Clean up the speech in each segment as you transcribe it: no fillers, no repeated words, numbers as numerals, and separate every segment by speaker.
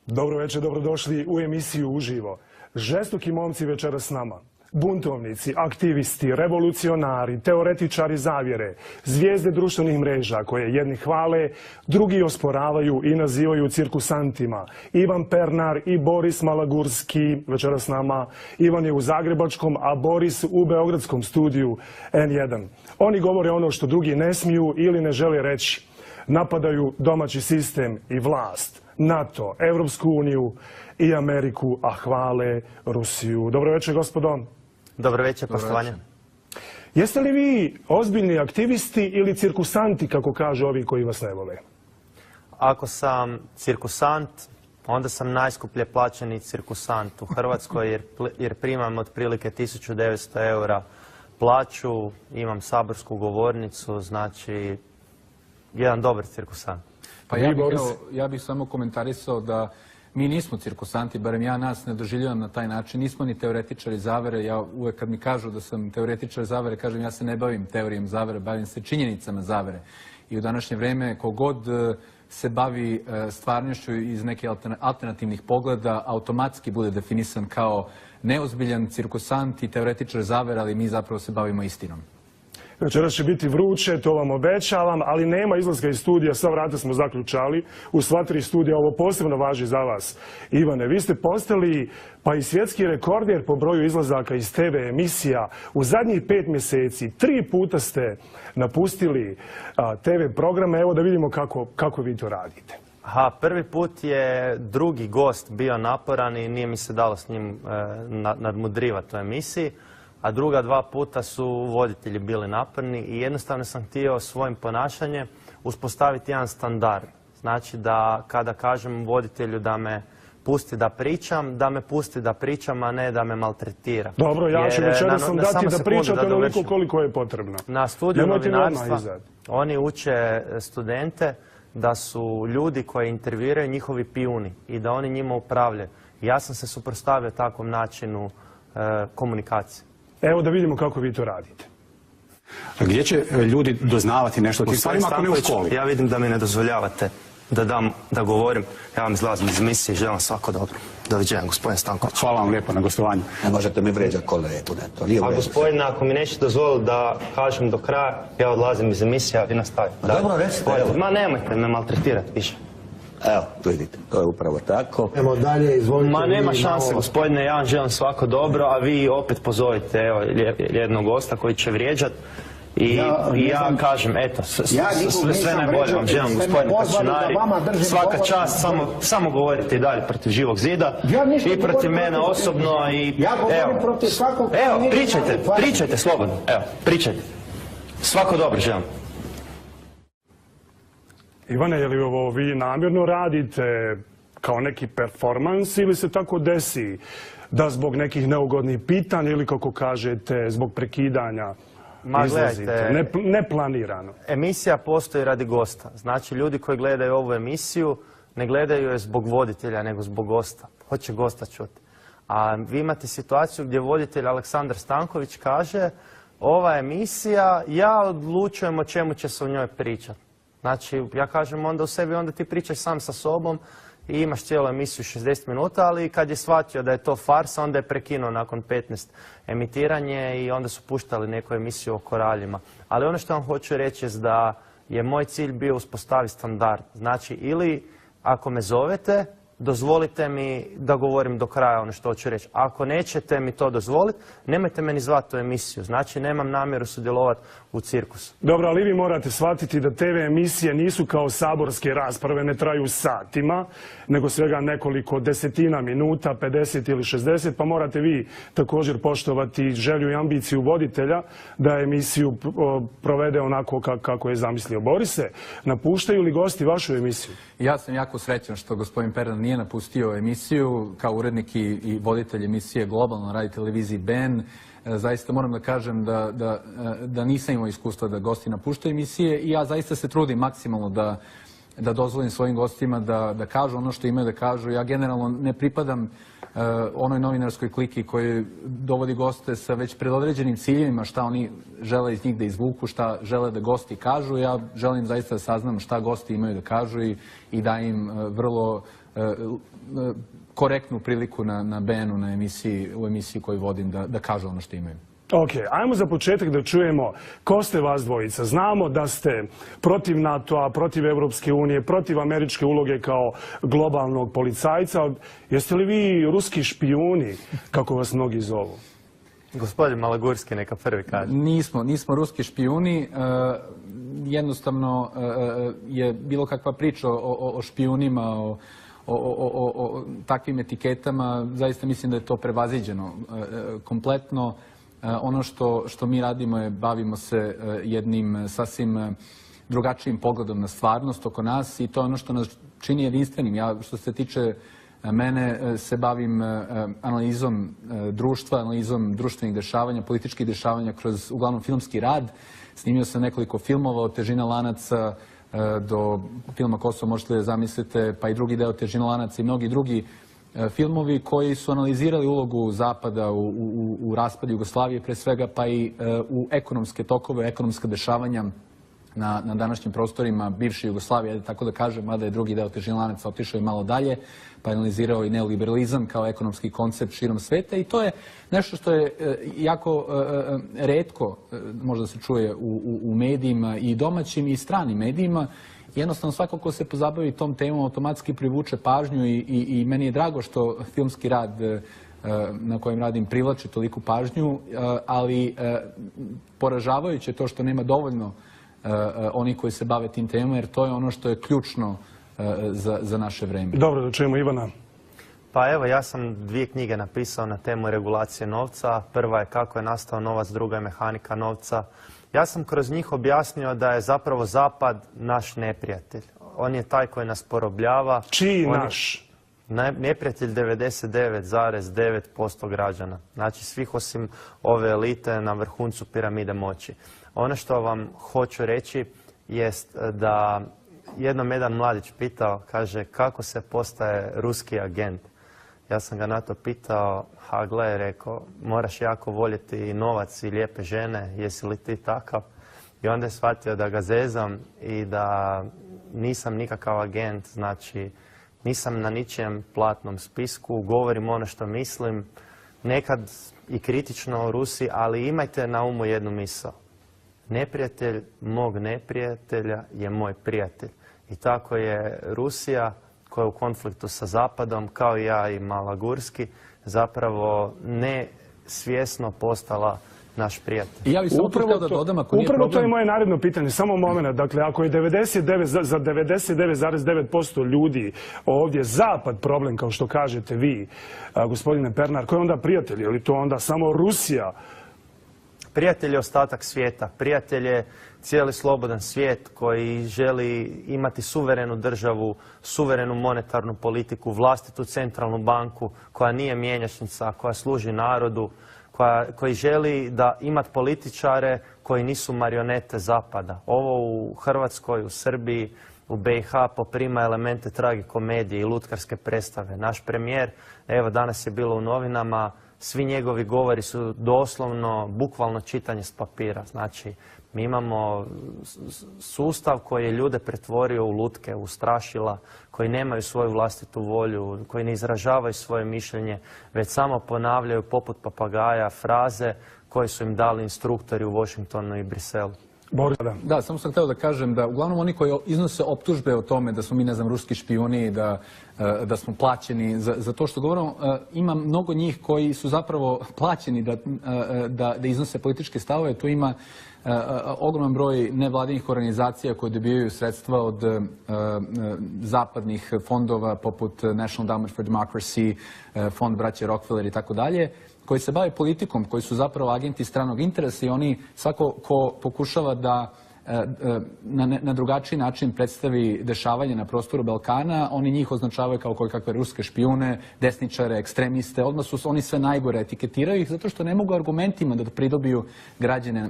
Speaker 1: Dobro večer, dobrodošli u emisiju Uživo. Žestoki momci večera s nama. Buntovnici, aktivisti, revolucionari, teoretičari zavjere, zvijezde društvenih mreža koje jedni hvale, drugi osporavaju i nazivaju cirkusantima. Ivan Pernar i Boris Malagurski večera s nama. Ivan je u zagrebačkom, a Boris u beogradskom studiju N1. Oni govore ono što drugi ne smiju ili ne žele reći. Napadaju domaći sistem i vlast, NATO, Evropsku uniju i Ameriku, a hvale Rusiju. Dobro večer, gospodo.
Speaker 2: Dobro večer, poštovanje.
Speaker 1: Jeste li vi ozbiljni aktivisti ili cirkusanti, kako kažu ovi koji vas ne vole?
Speaker 2: Ako sam cirkusant, onda sam najskuplje plaćeni cirkusant u Hrvatskoj jer primam otprilike 1900 eura plaću, imam saborsku govornicu, znači jedan dobar cirkusant.
Speaker 3: Pa ja bih samo komentarisao da mi nismo cirkusanti, barem ja nas ne doživljavam na taj način, nismo ni teoretičari zavere. Ja uvek kad mi kažu da sam teoretičar zavere, kažem ja se ne bavim teorijom zavere, bavim se činjenicama zavere. I u današnje vreme kogod se bavi stvarnošću iz nekih alternativnih pogleda, automatski bude definisan kao neozbiljan cirkusant i teoretičar zavere, ali mi zapravo se bavimo istinom.
Speaker 1: Večeras će biti vruće, to vam obećavam, ali nema izlaska iz studija, sva vrata smo zaključali. U sva 3 studija ovo posebno važi za vas. Ivane, vi ste postali pa i svjetski rekorder po broju izlazaka iz TV emisija. U zadnjih 5 mjeseci 3 puta ste napustili TV programe. Evo da vidimo kako vi to radite.
Speaker 2: Prvi put je drugi gost bio naporan i nije mi se dalo s njim nadmudrivati u emisiji. A druga 2 puta su voditelji bili naporni i jednostavno sam htio svojim ponašanjem uspostaviti jedan standard. Znači da kada kažem voditelju da me pusti da pričam, da me pusti da pričam, a ne da me maltretira.
Speaker 1: Dobro, ja ću večeras sam dati da pričate onoliko koliko je potrebno.
Speaker 2: Na studiju novinarstva oni uče studente da su ljudi koji intervjuiraju njihovi pijuni i da oni njima upravljaju. Ja sam se suprotstavio takvom načinu komunikacije.
Speaker 1: Evo da vidimo kako vi to radite.
Speaker 4: Gdje će ljudi doznavati nešto o tim stvarima ako ne u školi?
Speaker 2: Ja vidim da mi ne dozvoljavate da govorim. Ja vam izlazim iz emisije i želim svako dobro. Doviđenja, gospodin Stanković.
Speaker 4: Hvala vam lijepo na gostovanju.
Speaker 5: Ne možete mi vređati kolegu, ne.
Speaker 2: A gospodine, ako mi nećete dozvoliti da kažem do kraja, ja odlazim iz emisije, a vi nastavite.
Speaker 5: Dobro, recite.
Speaker 2: Ma nemojte me maltretirati više.
Speaker 5: Evo, vidite, to je upravo tako.
Speaker 6: Evo dalje, izvolite.
Speaker 2: Ma nema šanse, gospodine, ja vam želim svako dobro, a vi opet pozovite jednog gosta koji će vrijeđati. I ja kažem, eto, sve najbolje vam želim, gospodine Kačinari. Svaka čast, samo govorite i dalje protiv Živog zida i protiv mene osobno. Evo, pričajte slobodno, evo, pričajte. Svako dobro želim.
Speaker 1: Ivane, je li ovo vi namjerno radite kao neki performans ili se tako desi da zbog nekih neugodnih pitanja ili kako kažete zbog prekidanja izlazite? Neplanirano.
Speaker 2: Emisija postoji radi gosta. Znači ljudi koji gledaju ovu emisiju ne gledaju je zbog voditelja nego zbog gosta. Hoće gosta čuti. A vi imate situaciju gdje voditelj Aleksandar Stanković kaže ova emisija, ja odlučujem o čemu će se u njoj pričati. Znači, ja kažem onda u sebi, onda ti pričaj sam sa sobom i imaš cijelu emisiju 60 minuta, ali kad je shvatio da je to farsa, onda je prekinuo nakon 15 emitiranje i onda su puštali neku emisiju o koraljima. Ali ono što vam hoću reći je da je moj cilj bio uspostaviti standard. Znači, ili ako me zovete, dozvolite mi da govorim do kraja ono što hoću reći. Ako nećete mi to dozvoliti, nemojte me ni zvati u emisiju. Znači, nemam namjeru sudjelovati u cirkusu.
Speaker 1: Dobro, ali vi morate shvatiti da TV emisije nisu kao saborske rasprave, ne traju satima, nego svega nekoliko desetina minuta, 50 ili 60, pa morate vi također poštovati želju i ambiciju voditelja da emisiju provede onako kako je zamislio. Borise, napuštaju li gosti vašu emisiju?
Speaker 3: Ja sam jako srećan što gospodin Pernar nije napustio emisiju kao urednik i voditelj emisije Globalno radi televiziji BN. Zaista moram da kažem da nisam imao iskustva da gosti napuštaju emisije i ja zaista se trudim maksimalno da dozvolim svojim gostima da kažu ono što imaju da kažu. Ja generalno ne pripadam onoj novinarskoj kliki koji dovodi goste sa već predodređenim ciljevima, šta oni žele iz njih da izvuku, šta žele da gosti kažu. Ja želim zaista da saznam šta gosti imaju da kažu i dajem vrlo korektnu priliku na BN-u, u emisiji koju vodim, da kažu ono što imaju.
Speaker 1: Ok, ajmo za početak da čujemo ko ste vas dvojica. Znamo da ste protiv NATO-a, protiv Evropske unije, protiv američke uloge kao globalnog policajca. Jeste li vi ruski špijuni, kako vas mnogi zovu?
Speaker 2: Gospodin Malagurski neka prvi kaže.
Speaker 3: Nismo ruski špijuni. Jednostavno je bilo kakva priča o špijunima, o takvim etiketama. Zaista mislim da je to prevaziđeno kompletno. Ono što mi radimo je bavimo se jednim sasvim drugačijim pogledom na stvarnost oko nas i to je ono što nas čini jedinstvenim. Ja što se tiče mene se bavim analizom društva, analizom društvenih dešavanja, političkih dešavanja kroz uglavnom filmski rad. Snimio sam nekoliko filmova od Težina lanaca do filma Kosovo možete li da zamislite, pa i drugi deo Težina lanaca i mnogi drugi filmovi koji su analizirali ulogu Zapada u raspadu Jugoslavije, pre svega, pa i u ekonomske tokove, ekonomska dešavanja na današnjim prostorima bivše Jugoslavije, tako da kažem, mada je drugi deo Težina lanaca otišao i malo dalje, pa je analizirao i neoliberalizam kao ekonomski koncept širom sveta i to je nešto što je jako retko, možda se čuje u medijima i domaćim i stranim medijima. Jednostavno, svako ko se pozabavi tom temom automatski privuče pažnju i meni je drago što filmski rad na kojem radim privlači toliku pažnju, ali poražavajuće je to što nema dovoljno oni koji se bave tim temama, jer to je ono što je ključno za naše vreme.
Speaker 1: Dobro, da čujemo Ivana.
Speaker 2: Pa evo, ja sam 2 knjige napisao na temu regulacije novca. Prva je Kako je nastao novac, druga je Mehanika novca. Ja sam kroz njih objasnio da je zapravo Zapad naš neprijatelj. On je taj koji nas porobljava.
Speaker 1: Čiji naš?
Speaker 2: Neprijatelj 99,9% građana. Znači svih osim ove elite na vrhuncu piramide moći. Ono što vam hoću reći jest da jednom jedan mladić pitao, kaže, kako se postaje ruski agent? Ja sam ga na to pitao, gle, rekao, moraš jako voljeti novac i lijepe žene, jesi li ti takav? I onda je shvatio da ga zezam i da nisam nikakav agent, znači nisam na ničijem platnom spisku, govorim ono što mislim, nekad i kritično o Rusiji, ali imajte na umu jednu misao. Neprijatelj mog neprijatelja je moj prijatelj. I tako je Rusija, koja je u konfliktu sa Zapadom, kao i ja i Malagurski, zapravo nesvjesno postala naš prijatelj.
Speaker 3: I ja bih samo htio da dodam, ako nije
Speaker 1: upravo
Speaker 3: problem...
Speaker 1: to je moje naredno pitanje, samo moment. Dakle, ako je 99,9% ljudi ovdje Zapad problem, kao što kažete vi, gospodine Pernar, ko je onda prijatelj? Je li to onda samo Rusija?
Speaker 2: Prijatelj je ostatak svijeta. Prijatelj je cijeli slobodan svijet koji želi imati suverenu državu, suverenu monetarnu politiku, vlastitu centralnu banku koja nije mjenjačnica, koja služi narodu, koji želi da imati političare koji nisu marionete Zapada. Ovo u Hrvatskoj, u Srbiji, u BiH poprima elemente tragikomedije i lutkarske predstave. Naš premijer, evo danas je bilo u novinama, svi njegovi govori su doslovno, bukvalno čitanje s papira. Znači, mi imamo sustav koji je ljude pretvorio u lutke, u strašila, koji nemaju svoju vlastitu volju, koji ne izražavaju svoje mišljenje, već samo ponavljaju poput papagaja fraze koje su im dali instruktori u Washingtonu i Briselu.
Speaker 3: Da, samo sam htio da kažem da uglavnom oni koji iznose optužbe o tome da smo mi, ne znam, ruski špijuni, da smo plaćeni za to što govorimo, ima mnogo njih koji su zapravo plaćeni da iznose političke stavove. Tu ima ogroman broj nevladinih organizacija koje dobijaju sredstva od zapadnih fondova poput National Endowment for Democracy, fond braće Rockefeller i tako dalje, koji se bave politikom, koji su zapravo agenti stranog interesa i oni, svako ko pokušava da na drugačiji način predstavi dešavanje na prostoru Balkana, oni njih označavaju kao kakve ruske špijune, desničare, ekstremiste, odmah su oni sve najgore, etiketiraju ih zato što ne mogu argumentima da pridobiju građane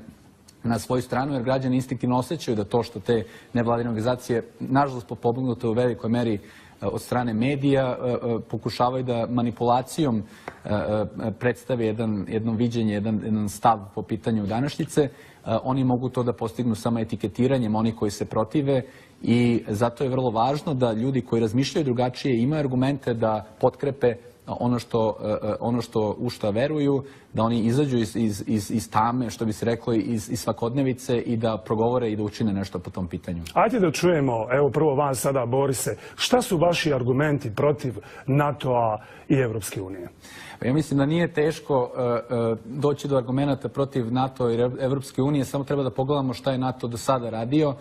Speaker 3: na svoju stranu, jer građani instinktivno osjećaju da to što te nevladine organizacije, nažalost potpomognute u velikoj meri od strane medija, pokušavaju da manipulacijom predstave jedno viđenje, jedan stav po pitanju današnjice. Oni mogu to da postignu samo etiketiranjem, oni koji se protive i zato je vrlo važno da ljudi koji razmišljaju drugačije imaju argumente da potkrepe ono što u šta veruju, da oni izađu iz tame, što bi se reklo, iz svakodnevice i da progovore i da učine nešto po tom pitanju.
Speaker 1: Ajde da čujemo, evo prvo vas sada, Borise, šta su vaši argumenti protiv NATO-a i Evropske unije?
Speaker 3: Ja mislim da nije teško doći do argumenta protiv NATO i Evropske unije, samo treba da pogledamo šta je NATO do sada radio,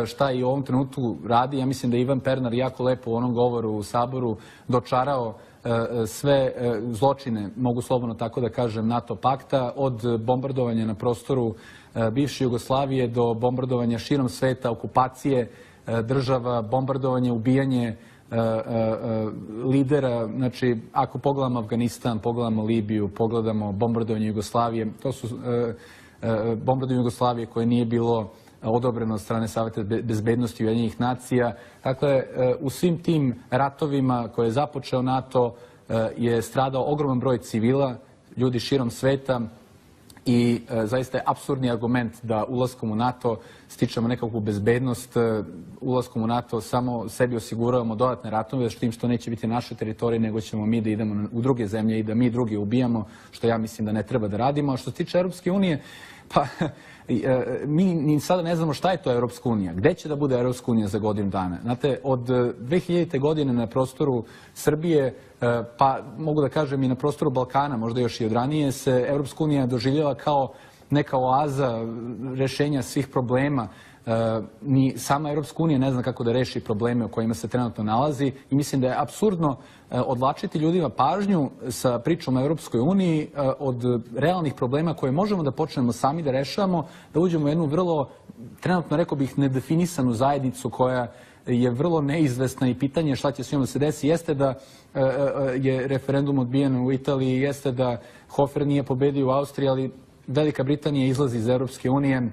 Speaker 3: šta i u ovom trenutku radi. Ja mislim da je Ivan Pernar jako lepo u onom govoru u Saboru dočarao sve zločine, mogu slobodno tako da kažem, NATO pakta, od bombardovanja na prostoru bivše Jugoslavije do bombardovanja širom sveta, okupacije država, bombardovanje, ubijanje lidera. Znači, ako pogledamo Afganistan, pogledamo Libiju, pogledamo bombardovanje Jugoslavije, to su bombardovanje Jugoslavije koje nije bilo odobreno od strane Saveta bezbednosti Ujedinjenih nacija. Dakle, u svim tim ratovima koje je započeo NATO je stradao ogroman broj civila, ljudi širom sveta i zaista je apsurdni argument da ulaskom u NATO stičemo nekakvu bezbednost, ulaskom u NATO samo sebi osiguravamo dodatne ratove, s tim što neće biti naše teritorije, nego ćemo mi da idemo u druge zemlje i da mi druge ubijamo, što ja mislim da ne treba da radimo. A što se tiče Europske unije, pa mi ni sada ne znamo šta je to Europska unija, gde će da bude Europska unija za godinu dana. Znate, od 2000. godine na prostoru Srbije, pa mogu da kažem i na prostoru Balkana, možda još i od ranije, se Europska unija doživljava kao neka oaza rešenja svih problema. Ni sama Europska unija ne zna kako da reši probleme u kojima se trenutno nalazi i mislim da je apsurdno odvlačiti ljudima pažnju sa pričom o Europskoj uniji od realnih problema koje možemo da počnemo sami da rešavamo, da uđemo u jednu vrlo, trenutno rekao bih, nedefinisanu zajednicu koja je vrlo neizvesna i pitanje šta će s njom da se desi. Jeste da je referendum odbijen u Italiji, jeste da Hofer nije pobedio u Austriji, ali Velika Britanija izlazi iz Europske unije,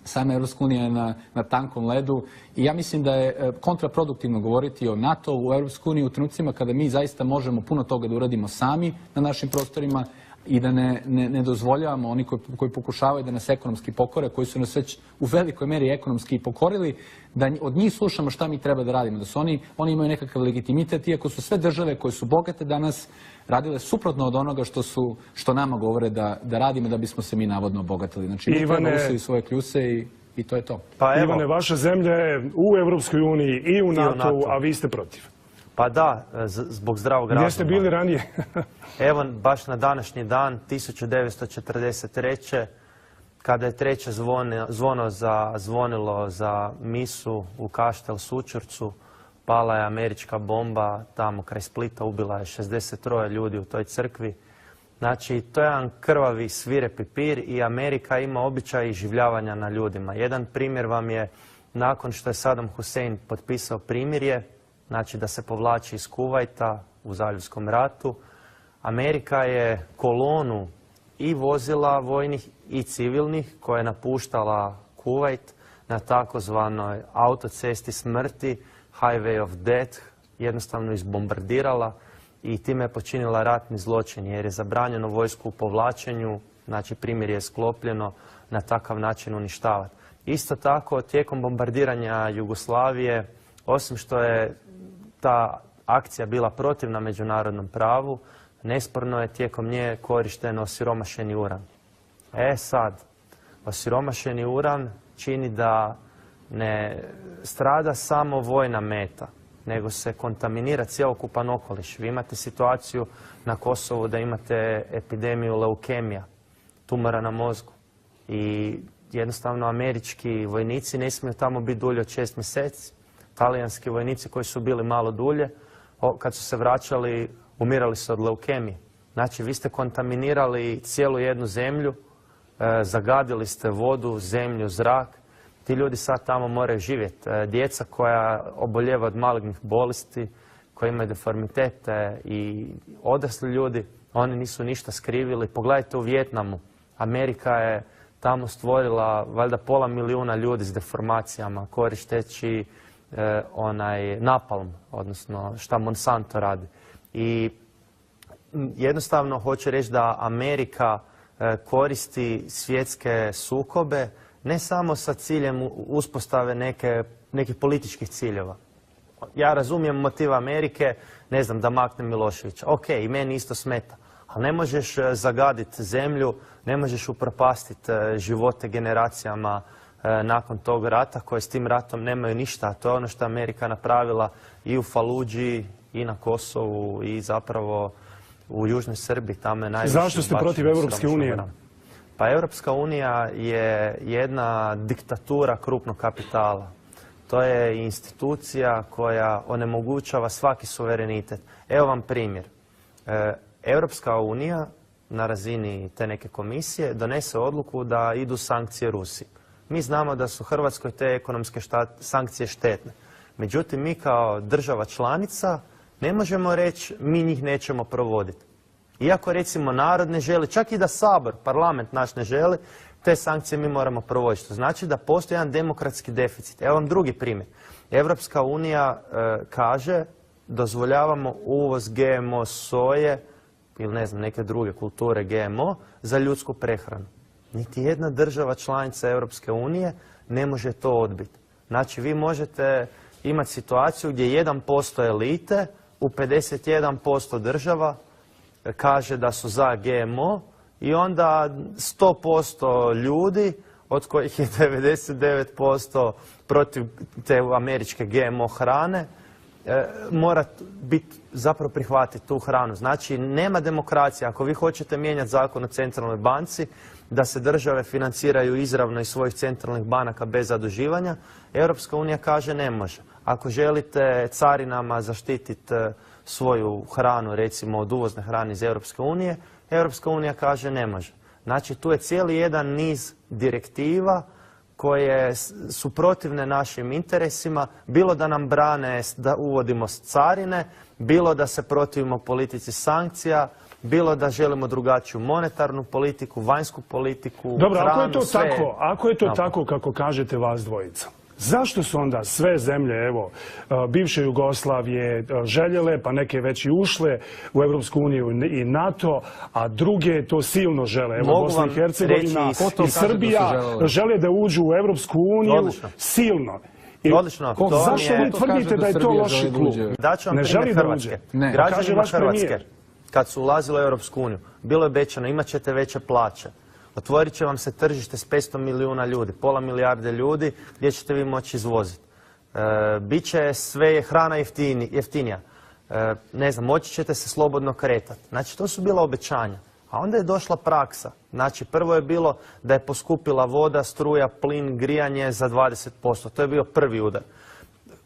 Speaker 3: sama Europska unija je na tankom ledu i ja mislim da je kontraproduktivno govoriti o NATO u Europskoj uniji u trenucima kada mi zaista možemo puno toga da uradimo sami na našim prostorima i da ne dozvoljavamo oni koji pokušavaju da nas ekonomski pokore, koji su nas već u velikoj meri ekonomski pokorili, da od njih slušamo šta mi treba da radimo, da su oni imaju nekakav legitimitet, iako su sve države koje su bogate danas radile suprotno od onoga što nama govore da radimo da bismo se mi navodno obogatili. Znači, mi treba usvojiti svoje kljuse i to je to.
Speaker 1: Pa Ivane, vaša zemlja je u Evropskoj uniji i u NATO-u, a vi ste protiv.
Speaker 2: Pa da, zbog zdravog razuma.
Speaker 1: Gdje ste bili ranije?
Speaker 2: Evo, baš na današnji dan, 1943. kada je treće zvono zvonilo za misu u Kaštel Sućurcu, pala je američka bomba tamo kraj Splita, ubila je 63 ljudi u toj crkvi. Znači, to je jedan krvavi svirepi pir i Amerika ima običaj iživljavanja na ljudima. Jedan primjer vam je, nakon što je Saddam Hussein potpisao primirje, znači da se povlači iz Kuvajta u Zaljevskom ratu, Amerika je kolonu i vozila vojnih i civilnih koja je napuštala Kuvajt na takozvanoj autocesti smrti, Highway of Death, jednostavno izbombardirala i time je počinila ratni zločin jer je zabranjeno vojsku u povlačenju, znači primirje je sklopljeno, na takav način uništavati. Isto tako, tijekom bombardiranja Jugoslavije, osim što je ta akcija bila protivna međunarodnom pravu, nesporno je tijekom nje korišten osiromašeni uran. Sad, osiromašeni uran čini da ne strada samo vojna meta, nego se kontaminira cjelokupan okoliš. Vi imate situaciju na Kosovu da imate epidemiju leukemija, tumora na mozgu i jednostavno američki vojnici ne smiju tamo biti dulje od 6 mjeseci. Talijanski vojnici koji su bili malo dulje, kad su se vraćali, umirali su od leukemije. Znači, vi ste kontaminirali cijelu jednu zemlju, zagadili ste vodu, zemlju, zrak. Ti ljudi sad tamo moraju živjeti. Djeca koja oboljeva od malignih bolesti, koji imaju deformitete i odrasli ljudi, oni nisu ništa skrivili. Pogledajte u Vijetnamu. Amerika je tamo stvorila valjda 500 milijuna ljudi s deformacijama koristeći napalm, odnosno šta Monsanto radi. I jednostavno hoću reći da Amerika koristi svjetske sukobe ne samo sa ciljem uspostave neke nekih političkih ciljeva. Ja razumijem motiv Amerike, ne znam, da makne Miloševića. Ok, i meni isto smeta. Ali ne možeš zagaditi zemlju, ne možeš upropastiti živote generacijama nakon tog rata koje s tim ratom nemaju ništa. To je ono što je Amerika napravila i u Faludži, i na Kosovu, i zapravo u Južnoj Srbiji. Tamo je najviše.
Speaker 1: Zašto ste protiv Europske unije?
Speaker 2: Pa Europska unija je jedna diktatura krupnog kapitala. To je institucija koja onemogućava svaki suverenitet. Evo vam primjer. Europska unija na razini te neke komisije donese odluku da idu sankcije Rusiji. Mi znamo da su Hrvatskoj te ekonomske sankcije štetne. Međutim, mi kao država članica ne možemo reći mi njih nećemo provoditi. Iako recimo narod ne želi, čak i da Sabor, parlament naš ne želi, te sankcije mi moramo provoditi. Što znači da postoji jedan demokratski deficit. Evo vam drugi primjer. Europska unija kaže dozvoljavamo uvoz GMO soje ili ne znam neke druge kulture GMO za ljudsku prehranu. Niti jedna država članica Europske unije ne može to odbiti. Znači vi možete imati situaciju gdje 1% elite u 51% država kaže da su za GMO i onda 100% ljudi, od kojih je 99% protiv te američke GMO hrane, mora biti zapravo prihvatiti tu hranu. Znači nema demokracije. Ako vi hoćete mijenjati zakon o centralnoj banci, da se države financiraju izravno iz svojih centralnih banaka bez zaduživanja, Europska unija kaže ne može. Ako želite carinama zaštititi svoju hranu, recimo od uvozne hrane iz Europske unije, Europska unija kaže ne može. Znači tu je cijeli jedan niz direktiva koje su protivne našim interesima, bilo da nam brane da uvodimo carine, bilo da se protivimo politici sankcija, bilo da želimo drugačiju monetarnu politiku, vanjsku politiku,
Speaker 1: dobro,
Speaker 2: hranu,
Speaker 1: ako je to tako kako kažete vas dvojica, zašto su onda sve zemlje, evo, bivše Jugoslavije željele, pa neke već i ušle u Europsku uniju i NATO, a druge to silno žele? Evo, Bosna i Hercegovina i Srbija žele da uđu u Europsku uniju silno.
Speaker 2: Odlično.
Speaker 1: Zašto vi tvrdite da je to loši klub?
Speaker 2: Daću vam primjer Hrvatske. Građanima Hrvatske, kad su ulazili u Europsku uniju, bilo je obećano imat ćete veće plaće. Otvorit će vam se tržište s 500 milijuna ljudi, pola milijarde ljudi, gdje ćete vi moći izvoziti. Biće sve hrana jeftinija. Ne znam, moći ćete se slobodno kretati. Znači, to su bila obećanja. A onda je došla praksa. Znači, prvo je bilo da je poskupila voda, struja, plin, grijanje za 20%. To je bio prvi udar.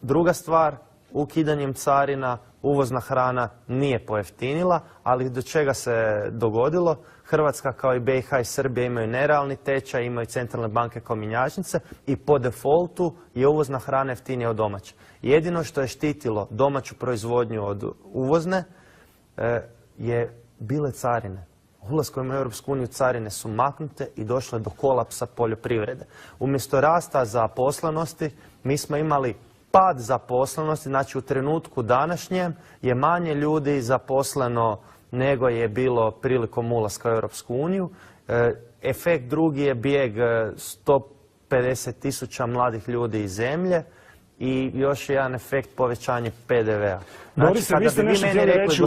Speaker 2: Druga stvar, ukidanjem carina, uvozna hrana nije pojeftinila, ali do čega se dogodilo? Hrvatska kao i BiH i Srbija imaju nerealni tečaj, imaju centralne banke kao mjenjačnice i po defaultu je uvozna hrana jeftinija od domaće. Jedino što je štitilo domaću proizvodnju od uvozne je bile carine. Ulaskom u Europsku uniju carine su maknute i došlo je do kolapsa poljoprivrede. Umjesto rasta zaposlenosti mi smo imali pad zaposlenosti, znači u trenutku današnjem je manje ljudi zaposleno nego je bilo prilikom ulaska u Europsku uniju. Efekt drugi je bijeg 150.000 mladih ljudi iz zemlje i još jedan efekt povećanje PDV-a. Znači, kada bi vi meni rekli,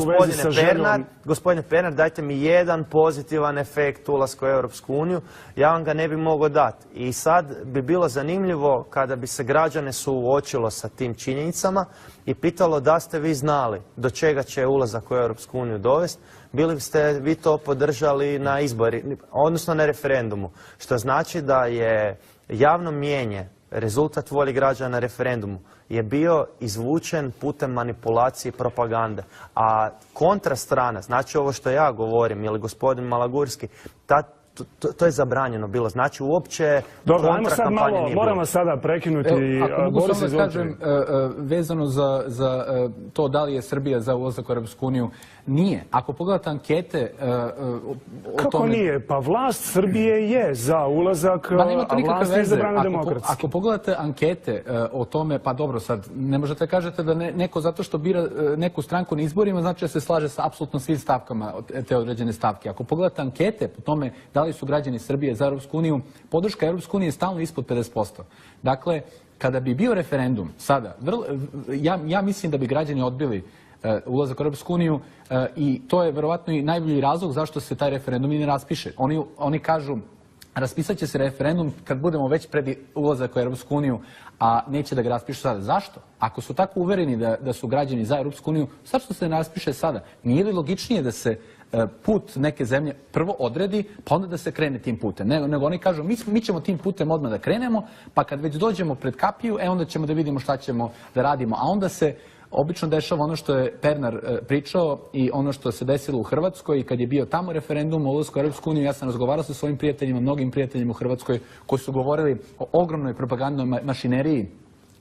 Speaker 2: gospodine Pernar, dajte mi jedan pozitivan efekt ulaska u Europsku uniju, ja vam ga ne bi mogao dati. I sad bi bilo zanimljivo kada bi se građane suočilo sa tim činjenicama i pitalo da ste vi znali do čega će ulazak u Europsku uniju dovesti, bili biste vi to podržali na izbori, odnosno na referendumu. Što znači da je javno mnijenje, rezultat volje građana na referendumu, je bio izvučen putem manipulacije i propagande. A kontrastrana, znači ovo što ja govorim, ili gospodin Malagurski, to je zabranjeno bilo. Znači uopće kontrakampanje nije bilo.
Speaker 1: Moramo sada prekinuti.
Speaker 3: Ako mogu samo da kažem, vezano za to da li je Srbija za ulazak u Europsku uniju, nije. Ako pogledate ankete o tome...
Speaker 1: Kako nije? Pa vlast Srbije je za ulazak, a vlast je izabrana demokratski.
Speaker 3: Ako pogledate ankete o tome, pa dobro sad, ne možete kažete da neko zato što bira neku stranku na izborima, znači da se slaže sa apsolutno svim stavkama te određene stavke. Ako pogledate ankete po tome da da li su građani Srbije za Europsku uniju, podrška Europsku uniju je stalno ispod 50%. Dakle, kada bi bio referendum sada, ja mislim da bi građani odbili ulazak u Europsku uniju i to je verovatno i najbolji razlog zašto se taj referendum i ne raspiše. Oni kažu, raspisat će se referendum kad budemo već pred ulazak u Europsku uniju, a neće da ga raspišu sada. Zašto? Ako su tako uvereni da su građani za Europsku uniju, zašto se ne raspiše sada? Nije li logičnije da se put neke zemlje prvo odredi, pa onda da se krene tim putem? Nego oni kažu, mi ćemo tim putem odmah da krenemo, pa kad već dođemo pred kapiju, onda ćemo da vidimo šta ćemo da radimo. A onda se obično dešava ono što je Pernar pričao i ono što se desilo u Hrvatskoj i kad je bio tamo referendum o ulasku u Europsku uniju, ja sam razgovarao sa svojim prijateljima, mnogim prijateljima u Hrvatskoj koji su govorili o ogromnoj propagandnoj mašineriji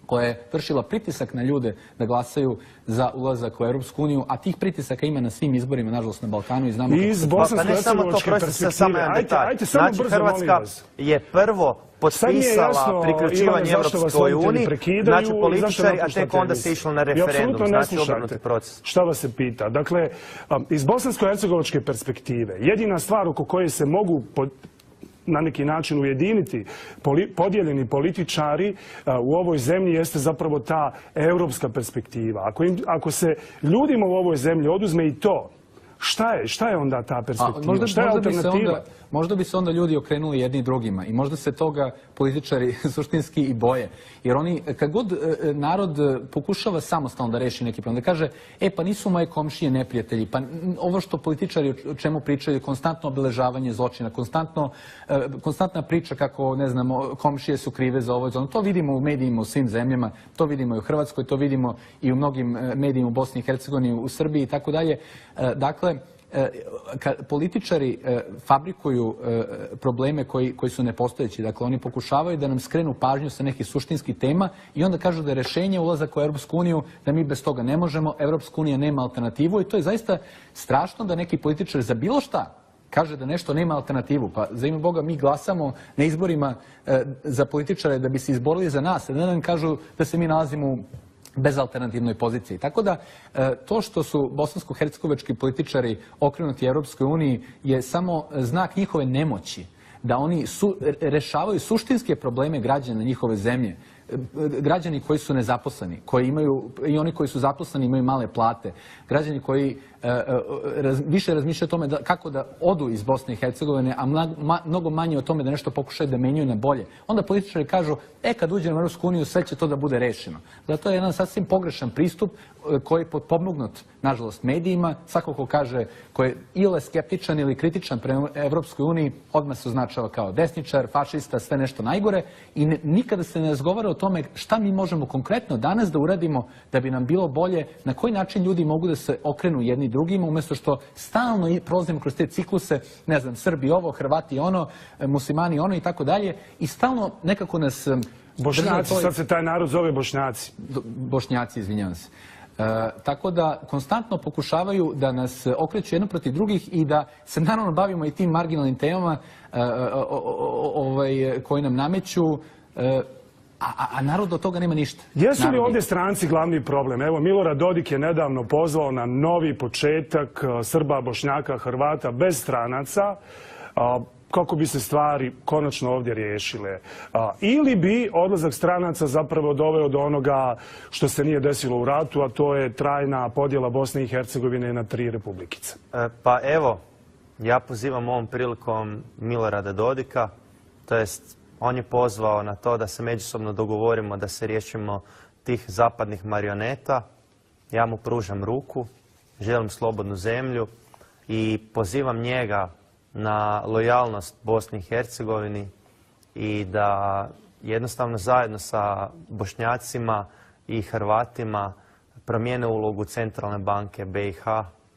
Speaker 3: koja je vršila pritisak na ljude da glasaju za ulazak u Europsku uniju, a tih pritisaka ima na svim izborima, nažalost na Balkanu i znamo
Speaker 1: iz bosansko-hercegovačke perspektive. Ajte, samo brzo, molim vas.
Speaker 2: Je prvo potpisala priključivanje Europskoj uniji, znači političari, a tek onda se išlo na referendum, znači obrnuti proces.
Speaker 1: Šta vas se pita? Dakle, iz bosansko-hercegovačke perspektive, jedina stvar oko koje se mogu na neki način ujediniti podijeljeni političari u ovoj zemlji jeste zapravo ta europska perspektiva. Ako se ljudima u ovoj zemlji oduzme i to, šta je onda ta perspektiva? Šta je alternativa?
Speaker 3: Možda bi se onda ljudi okrenuli jedni drugima i možda se toga političari suštinski i boje. Jer oni, kad god narod pokušava samostalno da reši neki problem, da kaže, pa nisu moje komšije neprijatelji, pa ovo što političari o čemu pričaju, konstantno obeležavanje zločina, konstantna priča kako, ne znam, komšije su krive za ovo i za ono. To vidimo u medijima u svim zemljama, to vidimo i u Hrvatskoj, to vidimo i u mnogim medijima u Bosni i Hercegovini, u Srbiji i tako dalje. Dakle, političari fabrikuju probleme koji su nepostojeći. Dakle, oni pokušavaju da nam skrenu pažnju sa nekih suštinskih tema i onda kažu da je rešenje ulazak u Europsku uniju, da mi bez toga ne možemo, Europska unija nema alternativu i to je zaista strašno da neki političari za bilo šta kaže da nešto nema alternativu. Pa za ime Boga mi glasamo na izborima za političare da bi se izborili za nas, a ne da nam kažu da se mi nalazimo u bezalternativnoj poziciji. Tako da to što su bosansko-hercegovački političari okrenuti Europskoj uniji je samo znak njihove nemoći, da oni rešavaju suštinske probleme građana njihove zemlje. Građani koji su nezaposleni, i oni koji su zaposleni imaju male plate, građani koji više razmišljaju o tome kako da odu iz Bosne i Hercegovine, a mnogo manje o tome da nešto pokušaju da menjaju na bolje. Onda političari kažu, kad uđemo u Europsku uniju, sve će to da bude rešeno. Zato je jedan sasvim pogrešan pristup koji je potpomognut, nažalost, medijima. Svako ko kaže, ko je ili skeptičan ili kritičan prema Europskoj uniji, odmah se označava kao desničar, fašista, sve nešto najgore i nikada se ne razgovara o tome šta mi možemo konkretno danas da uradimo da bi nam bilo bolje, na koji način ljudi mogu da se okrenu jedni drugima, umjesto što stalno prolazimo kroz te cikluse, ne znam, Srbi ovo, Hrvati ono, muslimani ono i tako dalje, i stalno nekako nas...
Speaker 1: Bošnjaci, sad se taj narod zove Bošnjaci.
Speaker 3: Bošnjaci, izvinjavam se. Tako da konstantno pokušavaju da nas okreću jedno protiv drugih i da se naravno bavimo i tim marginalnim temama koji nam nameću, a narod od toga nema ništa.
Speaker 1: Jesu li ovdje stranci glavni problem? Evo, Milorad Dodik je nedavno pozvao na novi početak Srba, Bošnjaka, Hrvata bez stranaca, kako bi se stvari konačno ovdje riješile. Ili bi odlazak stranaca zapravo doveo do onoga što se nije desilo u ratu, a to je trajna podjela Bosne i Hercegovine na 3 republikice.
Speaker 2: Pa evo, ja pozivam ovom prilikom Milorada Dodika, to jest on je pozvao na to da se međusobno dogovorimo da se riješimo tih zapadnih marioneta. Ja mu pružam ruku, želim slobodnu zemlju i pozivam njega na lojalnost Bosni i Hercegovini i da jednostavno zajedno sa Bošnjacima i Hrvatima promijene ulogu Centralne banke BiH,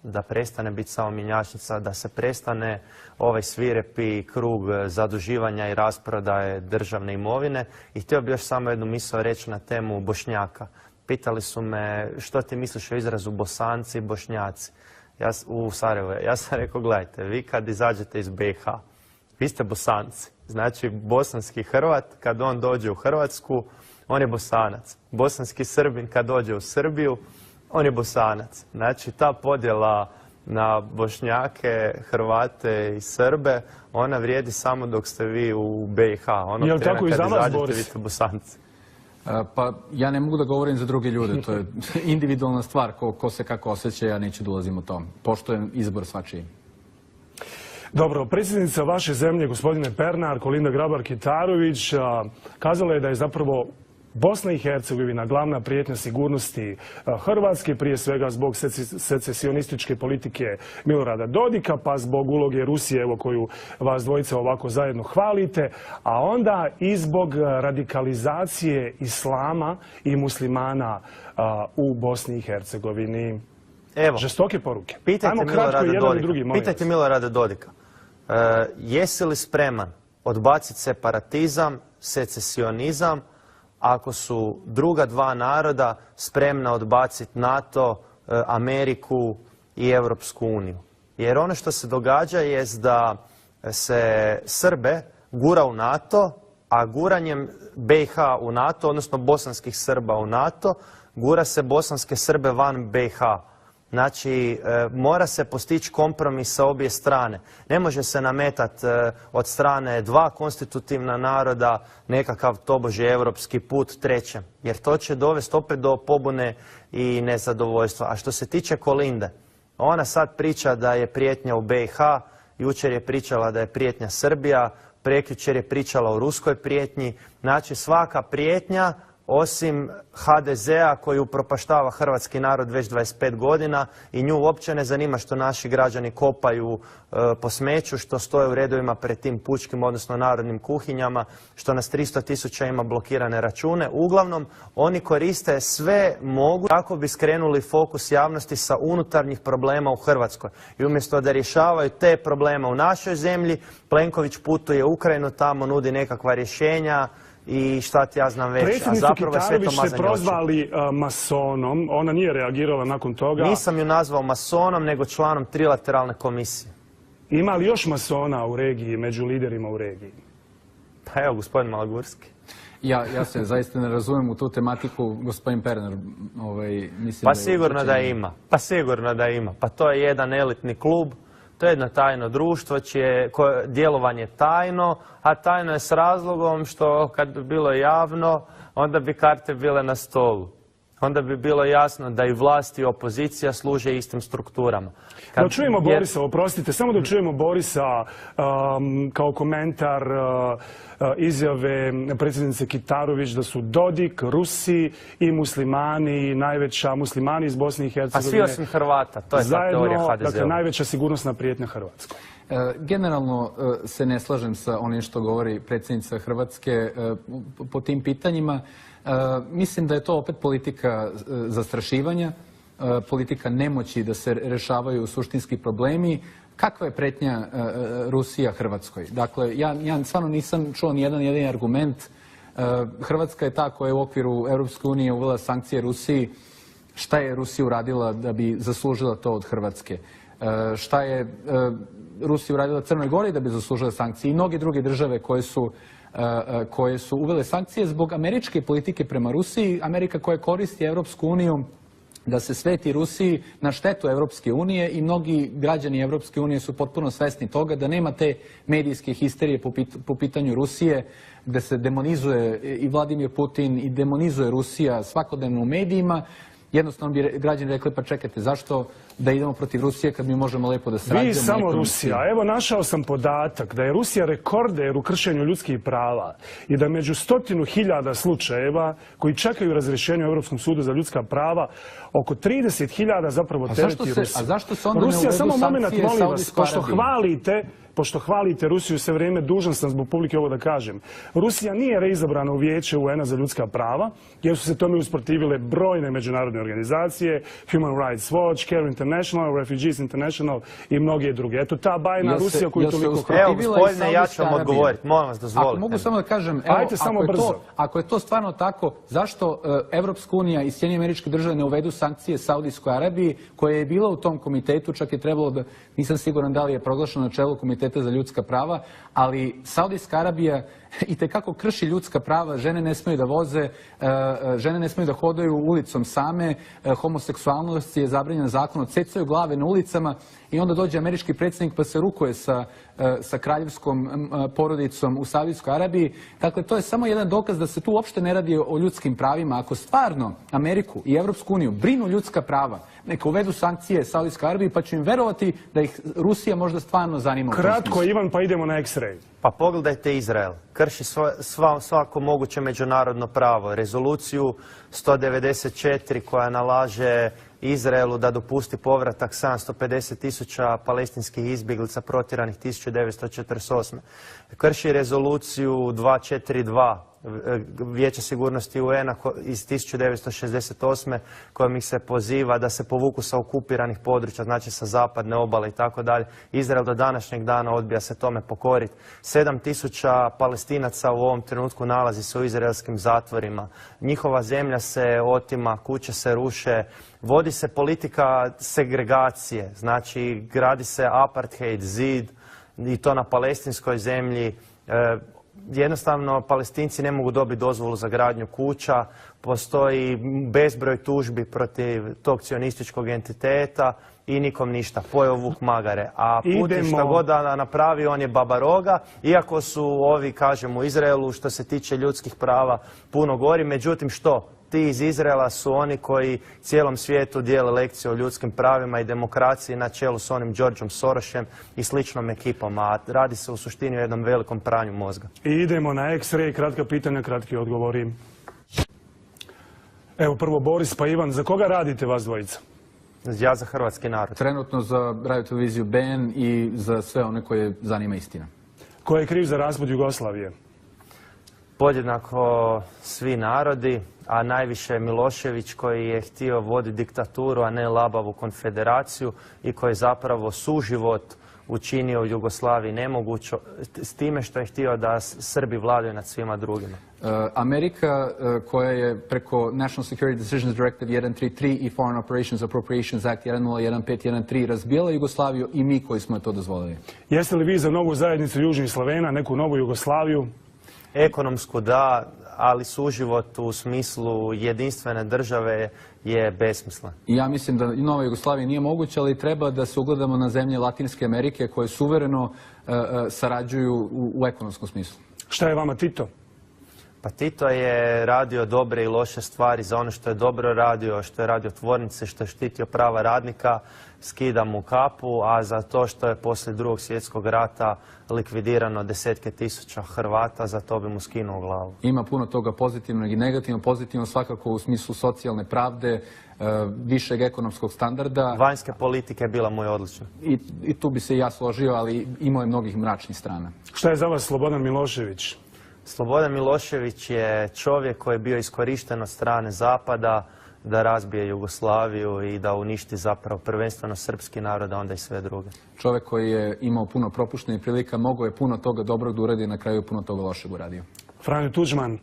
Speaker 2: da prestane biti samo mjenjačnica, da se prestane ovaj svirepi krug zaduživanja i rasprodaje državne imovine. I htio bih još samo jednu misao reći na temu Bošnjaka. Pitali su me što ti misliš o izrazu Bosanci i Bošnjaci u Sarajevu. Ja sam rekao, gledajte, vi kad izađete iz BiH, vi ste Bosanci. Znači, bosanski Hrvat, kad on dođe u Hrvatsku, on je Bosanac. Bosanski Srbin, kad dođe u Srbiju, on je Bosanac. Znači, ta podjela na Bošnjake, Hrvate i Srbe, ona vrijedi samo dok ste vi u BiH. Onog
Speaker 1: Jel
Speaker 2: trena
Speaker 1: tako i
Speaker 2: kad
Speaker 1: za vas,
Speaker 2: izađete,
Speaker 1: Boris?
Speaker 2: vi ste Bosanci.
Speaker 3: Pa ja ne mogu da govorim za druge ljude, to je individualna stvar, ko se kako osjeća, ja neću da ulazim u tom. Poštujem izbor svačiji.
Speaker 1: Dobro, predsjednica vaše zemlje, gospodine Pernar, Kolinda Grabar-Kitarović, kazala je da je zapravo Bosna i Hercegovina glavna prijetnja sigurnosti Hrvatske, prije svega zbog secesionističke politike Milorada Dodika, pa zbog uloge Rusije, evo koju vas dvojica ovako zajedno hvalite, a onda i zbog radikalizacije islama i muslimana u Bosni i Hercegovini.
Speaker 2: Evo,
Speaker 1: žestoke poruke.
Speaker 2: Pitajte Milorada Dodika. Jesi li spreman odbaciti separatizam, secesionizam, ako su druga dva naroda spremna odbaciti NATO, Ameriku i Europsku uniju? Jer ono što se događa jest da se Srbe gura u NATO, a guranjem BiH u NATO, odnosno bosanskih Srba u NATO, gura se bosanske Srbe van BiH. Znači, mora se postići kompromis sa obje strane. Ne može se nametati od strane dva konstitutivna naroda nekakav tobože europski put trećem. Jer to će dovesti opet do pobune i nezadovoljstva. A što se tiče Kolinde, ona sad priča da je prijetnja u BiH, jučer je pričala da je prijetnja Srbija, prekjučer je pričala o ruskoj prijetnji. Znači, svaka prijetnja, osim HDZ-a koji upropaštava hrvatski narod već 25 godina i nju uopće ne zanima što naši građani kopaju po smeću, što stoje u redovima pred tim pučkim, odnosno narodnim kuhinjama, što nas 300.000 ima blokirane račune. Uglavnom, oni koriste sve mogu kako bi skrenuli fokus javnosti sa unutarnjih problema u Hrvatskoj. I umjesto da rješavaju te probleme u našoj zemlji, Plenković putuje u Ukrajinu, tamo nudi nekakva rješenja i šta ti ja znam već, a zapravo je sve to mazanje oči.
Speaker 1: Predsjednicu Kitarović ste prozvali masonom, ona nije reagirala nakon toga.
Speaker 2: Nisam ju nazvao masonom, nego članom trilateralne komisije.
Speaker 1: Ima li još masona u regiji, među liderima u regiji?
Speaker 2: Pa evo, gospodin Malagurski.
Speaker 3: Ja se zaista ne razumijem u tu tematiku, gospodin Pernar, mislim
Speaker 2: Pa sigurno da ima, pa to je jedan elitni klub. To je jedno tajno društvo čije djelovanje tajno, a tajno je s razlogom što kad bi bilo javno, onda bi karte bile na stolu. Onda bi bilo jasno da i vlast i opozicija služe istim strukturama.
Speaker 1: Da čujemo Borisa, oprostite, samo da čujemo Borisa kao komentar izjave predsjednice Kitarović da su Dodik, Rusi i muslimani, najveća muslimani iz Bosne i Hercegovine.
Speaker 2: A svi osim Hrvata, to je ta teorija HDZ-a.
Speaker 1: Dakle, najveća sigurnosna prijetnja Hrvatskoj.
Speaker 3: Generalno se ne slažem sa onim što govori predsjednica Hrvatske po tim pitanjima. Mislim da je to opet politika zastrašivanja, politika nemoći da se rešavaju suštinski problemi. Kakva je pretnja Rusija Hrvatskoj? Dakle, ja stvarno nisam čuo ni jedan jedini argument. Hrvatska je ta koja je u okviru Europske unije uvela sankcije Rusiji. Šta je Rusija uradila da bi zaslužila to od Hrvatske? Šta je Rusija uradila Crnoj Gori da bi zaslužila sankcije? I mnoge druge države koje su uvele sankcije zbog američke politike prema Rusiji. Amerika koja koristi Europsku uniju da se sveti Rusiji na štetu Europske unije i mnogi građani Europske unije su potpuno svesni toga da nema te medijske histerije po pitanju Rusije gde se demonizuje i Vladimir Putin i demonizuje Rusija svakodnevno u medijima. Jednostavno bi građani rekli, pa čekajte, zašto da idemo protiv Rusije kad mi možemo lepo da sarađujemo?
Speaker 1: Vi samo Rusija. Evo, našao sam podatak da je Rusija rekorder u kršenju ljudskih prava i da među 100.000 slučajeva koji čekaju razrješenje u Europskom sudu za ljudska prava, oko 30.000 zapravo tereti Rusiju.
Speaker 3: A zašto se onda ne
Speaker 1: Rusija,
Speaker 3: uvedu
Speaker 1: samo moment,
Speaker 3: sankcije
Speaker 1: molim vas,
Speaker 3: Saudijskoj Arabiji?
Speaker 1: pošto hvalite Rusiju sve vrijeme, dužan sam zbog publike ovo da kažem. Rusija nije reizabrana u Vijeće UN-a za ljudska prava, jer su se tome usprotivile brojne međunarodne organizacije, Human Rights Watch, Care International, Refugees International i mnoge druge. Eto ta bajna Rusija koju toliko...
Speaker 2: Evo, gospodine, ja ću vam odgovoriti, molim vas, dozvolite.
Speaker 3: Ako mogu samo da kažem, ako je to stvarno tako, zašto Evropska unija i Sjedinjene Američke Države ne uvedu sankcije Saudijskoj Arabiji, koja je bila u tom komitetu, čak je trebalo da, nisam siguran da li je proglašeno na čelu Komiteta za ljudska prava, ali Saudijska Arabija itekako krši ljudska prava, žene ne smiju da voze, žene ne smiju da hodaju ulicom same, homoseksualnost je zabranjena zakonom, cecaju glave na ulicama i onda dođe američki predsjednik pa se rukuje sa kraljevskom porodicom u Saudijskoj Arabiji. Dakle, to je samo jedan dokaz da se tu uopšte ne radi o ljudskim pravima. Ako stvarno Ameriku i Evropsku uniju brinu ljudska prava, neka uvedu sankcije Saudijskoj Arabiji pa ću im verovati da ih Rusija možda stvarno zanima.
Speaker 1: Kratko, Ivan, pa idemo na X-ray.
Speaker 2: Pa pogledajte Izrael. Krši svako moguće međunarodno pravo. Rezoluciju 194 koja nalaže Izraelu da dopusti povratak 750.000 palestinskih izbjeglica protjeranih 1948. Krši rezoluciju 242 Vijeća sigurnosti UN-a iz 1968. kojom ih se poziva da se povuku sa okupiranih područja, znači sa zapadne obale i tako dalje. Izrael do današnjeg dana odbija se tome pokoriti. 7.000 Palestinaca u ovom trenutku nalazi se u izraelskim zatvorima. Njihova zemlja se otima, kuće se ruše, vodi se politika segregacije, znači gradi se apartheid, zid i to na palestinskoj zemlji. Jednostavno, Palestinci ne mogu dobiti dozvolu za gradnju kuća, postoji bezbroj tužbi protiv tog cionističkog entiteta i nikom ništa, pojeo vuk magare. A Putin šta god da napravi, on je babaroga, iako su ovi, kažem, u Izraelu što se tiče ljudskih prava puno gori. Međutim, što? Ti iz Izraela su oni koji cijelom svijetu dijele lekcije o ljudskim pravima i demokraciji na čelu s onim Georgeom Sorosem i sličnom ekipom, a radi se u suštini o jednom velikom pranju mozga.
Speaker 1: I idemo na X-ray, kratka pitanja, kratki odgovori. Evo prvo Boris pa Ivan, za koga radite vas dvojica?
Speaker 2: Ja za hrvatski narod.
Speaker 3: Trenutno za radioteleviziju BN i za sve one koje zanima istina.
Speaker 1: Ko je kriv za raspad Jugoslavije?
Speaker 2: Podjednako svi narodi, a najviše Milošević koji je htio voditi diktaturu, a ne labavu konfederaciju i koji je zapravo suživot učinio u Jugoslaviji nemoguće s time što je htio da Srbi vladaju nad svima drugima.
Speaker 3: Amerika koja je preko National Security Decisions Directive 133 i Foreign Operations Appropriations Act 101513 razbijala Jugoslaviju i mi koji smo je to dozvolili.
Speaker 1: Jeste li vi za novu zajednicu Južnih Slavena, neku novu Jugoslaviju?
Speaker 2: Ekonomsku da, ali suživot u smislu jedinstvene države je besmislen.
Speaker 3: Ja mislim da nova Jugoslavija nije moguća, ali treba da se ugledamo na zemlje Latinske Amerike koje suvereno sarađuju u ekonomskom smislu.
Speaker 1: Šta je vama Tito?
Speaker 2: Pa Tito je radio dobre i loše stvari. Za ono što je dobro radio, što je radio tvornice, što je štitio prava radnika, skida mu kapu, a za to što je poslije Drugog svjetskog rata likvidirano desetke tisuća Hrvata, za to bi mu skinuo glavu.
Speaker 3: Ima puno toga pozitivnog i negativno. Pozitivno svakako u smislu socijalne pravde, višeg ekonomskog standarda.
Speaker 2: Vanjske politike bila mu je odlična.
Speaker 3: I tu bi se i ja složio, ali imao je mnogih mračnih strana.
Speaker 1: Šta je za vas Slobodan Milošević?
Speaker 2: Slobodan Milošević je čovjek koji je bio iskorišten od strane Zapada da razbije Jugoslaviju i da uništi zapravo prvenstveno srpski narod, a onda i sve druge.
Speaker 3: Čovjek koji je imao puno propuštenih prilika, mogao je puno toga dobrog da uradi, na kraju puno toga lošeg uradio.
Speaker 1: Franjo Tuđman?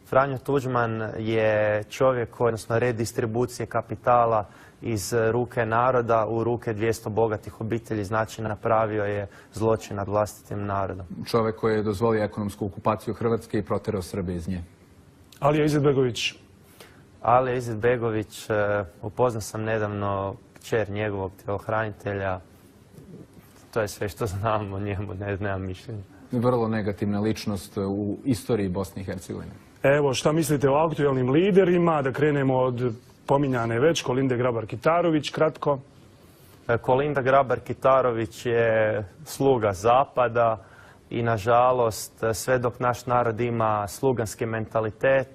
Speaker 2: Franjo Tuđman je čovjek koji, odnosno redistribucije kapitala iz ruke naroda u ruke 200 bogatih obitelji, znači napravio je zločin nad vlastitim narodom.
Speaker 3: Čovjek koji je dozvolio ekonomsku okupaciju Hrvatske i proterao Srbe iz nje.
Speaker 1: Alija Izetbegović?
Speaker 2: Alija Izetbegović, upoznao sam nedavno kćer njegovog telohranitelja. To je sve što znam o njemu, nemam mišljenja.
Speaker 3: Vrlo negativna ličnost u istoriji Bosne i Hercegovine.
Speaker 1: Evo, šta mislite o aktualnim liderima? Da krenemo od pominjane već, Kolinde Grabar-Kitarović, kratko.
Speaker 2: Kolinda Grabar-Kitarović je sluga Zapada i nažalost sve dok naš narod ima sluganski mentalitet,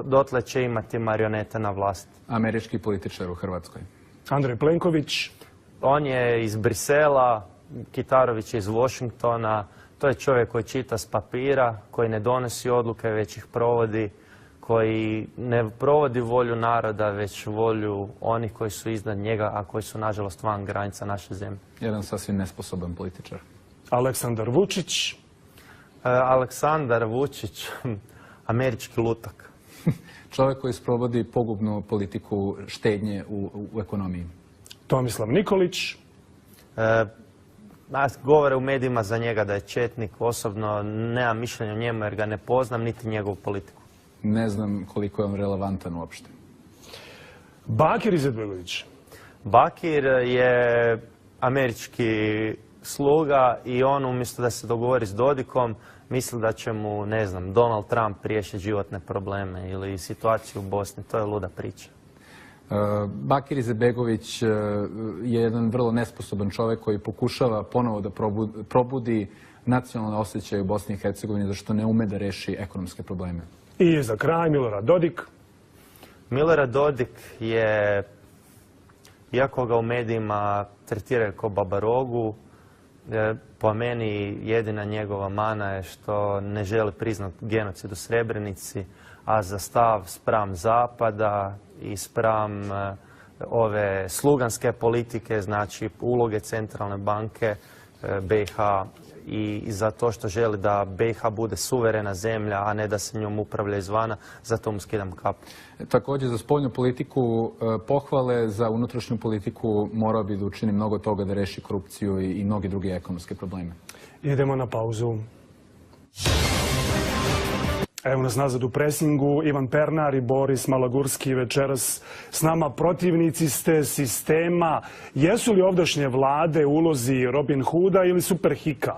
Speaker 2: dotle će imati marionete na vlasti.
Speaker 3: Američki političar u Hrvatskoj.
Speaker 1: Andrej Plenković?
Speaker 2: On je iz Brisela, Kitarović je iz Washingtona. To je čovjek koji čita s papira, koji ne donosi odluke, već ih provodi, koji ne provodi volju naroda, već volju onih koji su iznad njega, a koji su nažalost van granica naše zemlje.
Speaker 3: Jedan sasvim nesposoban političar.
Speaker 1: Aleksandar Vučić?
Speaker 2: Aleksandar Vučić, američki lutak.
Speaker 3: Čovjek koji sprovodi pogubnu politiku štednje u ekonomiji.
Speaker 1: Tomislav Nikolić?
Speaker 2: govore u medijima za njega da je četnik. Osobno nemam mišljenja o njemu jer ga ne poznam, niti njegovu politiku.
Speaker 3: Ne znam koliko je on relevantan uopšte.
Speaker 1: Bakir Izetbegović.
Speaker 2: Bakir je američki sluga i on umjesto da se dogovori s Dodikom misli da će mu, ne znam, Donald Trump riješiti životne probleme ili situaciju u Bosni. To je luda priča.
Speaker 3: Bakir Izetbegović je jedan vrlo nesposoban čovjek koji pokušava ponovo da probudi nacionalne osjećaje u Bosni i Hercegovini zašto ne ume da reši ekonomske probleme.
Speaker 1: I za kraj Milorad Dodik.
Speaker 2: Milorad Dodik je, iako ga u medijima tretiraju kao babarogu, po meni jedina njegova mana je što ne želi priznati genocid u Srebrenici, a za stav spram Zapada i spram ove sluganske politike, znači uloge centralne banke BiH i za to što želi da BiH bude suverena zemlja, a ne da se njom upravlja izvana, zato mu skidam kapu.
Speaker 3: Također za spoljnu politiku pohvale, za unutrašnju politiku morao bi da učini mnogo toga da reši korupciju i mnogi druge ekonomske probleme.
Speaker 1: Idemo na pauzu. Evo nas nazad u presingu, Ivan Pernar i Boris Malagurski večeras s nama. Protivnici ste sistema. Jesu li ovdašnje vlade u ulozi Robin Hooda ili Superhika?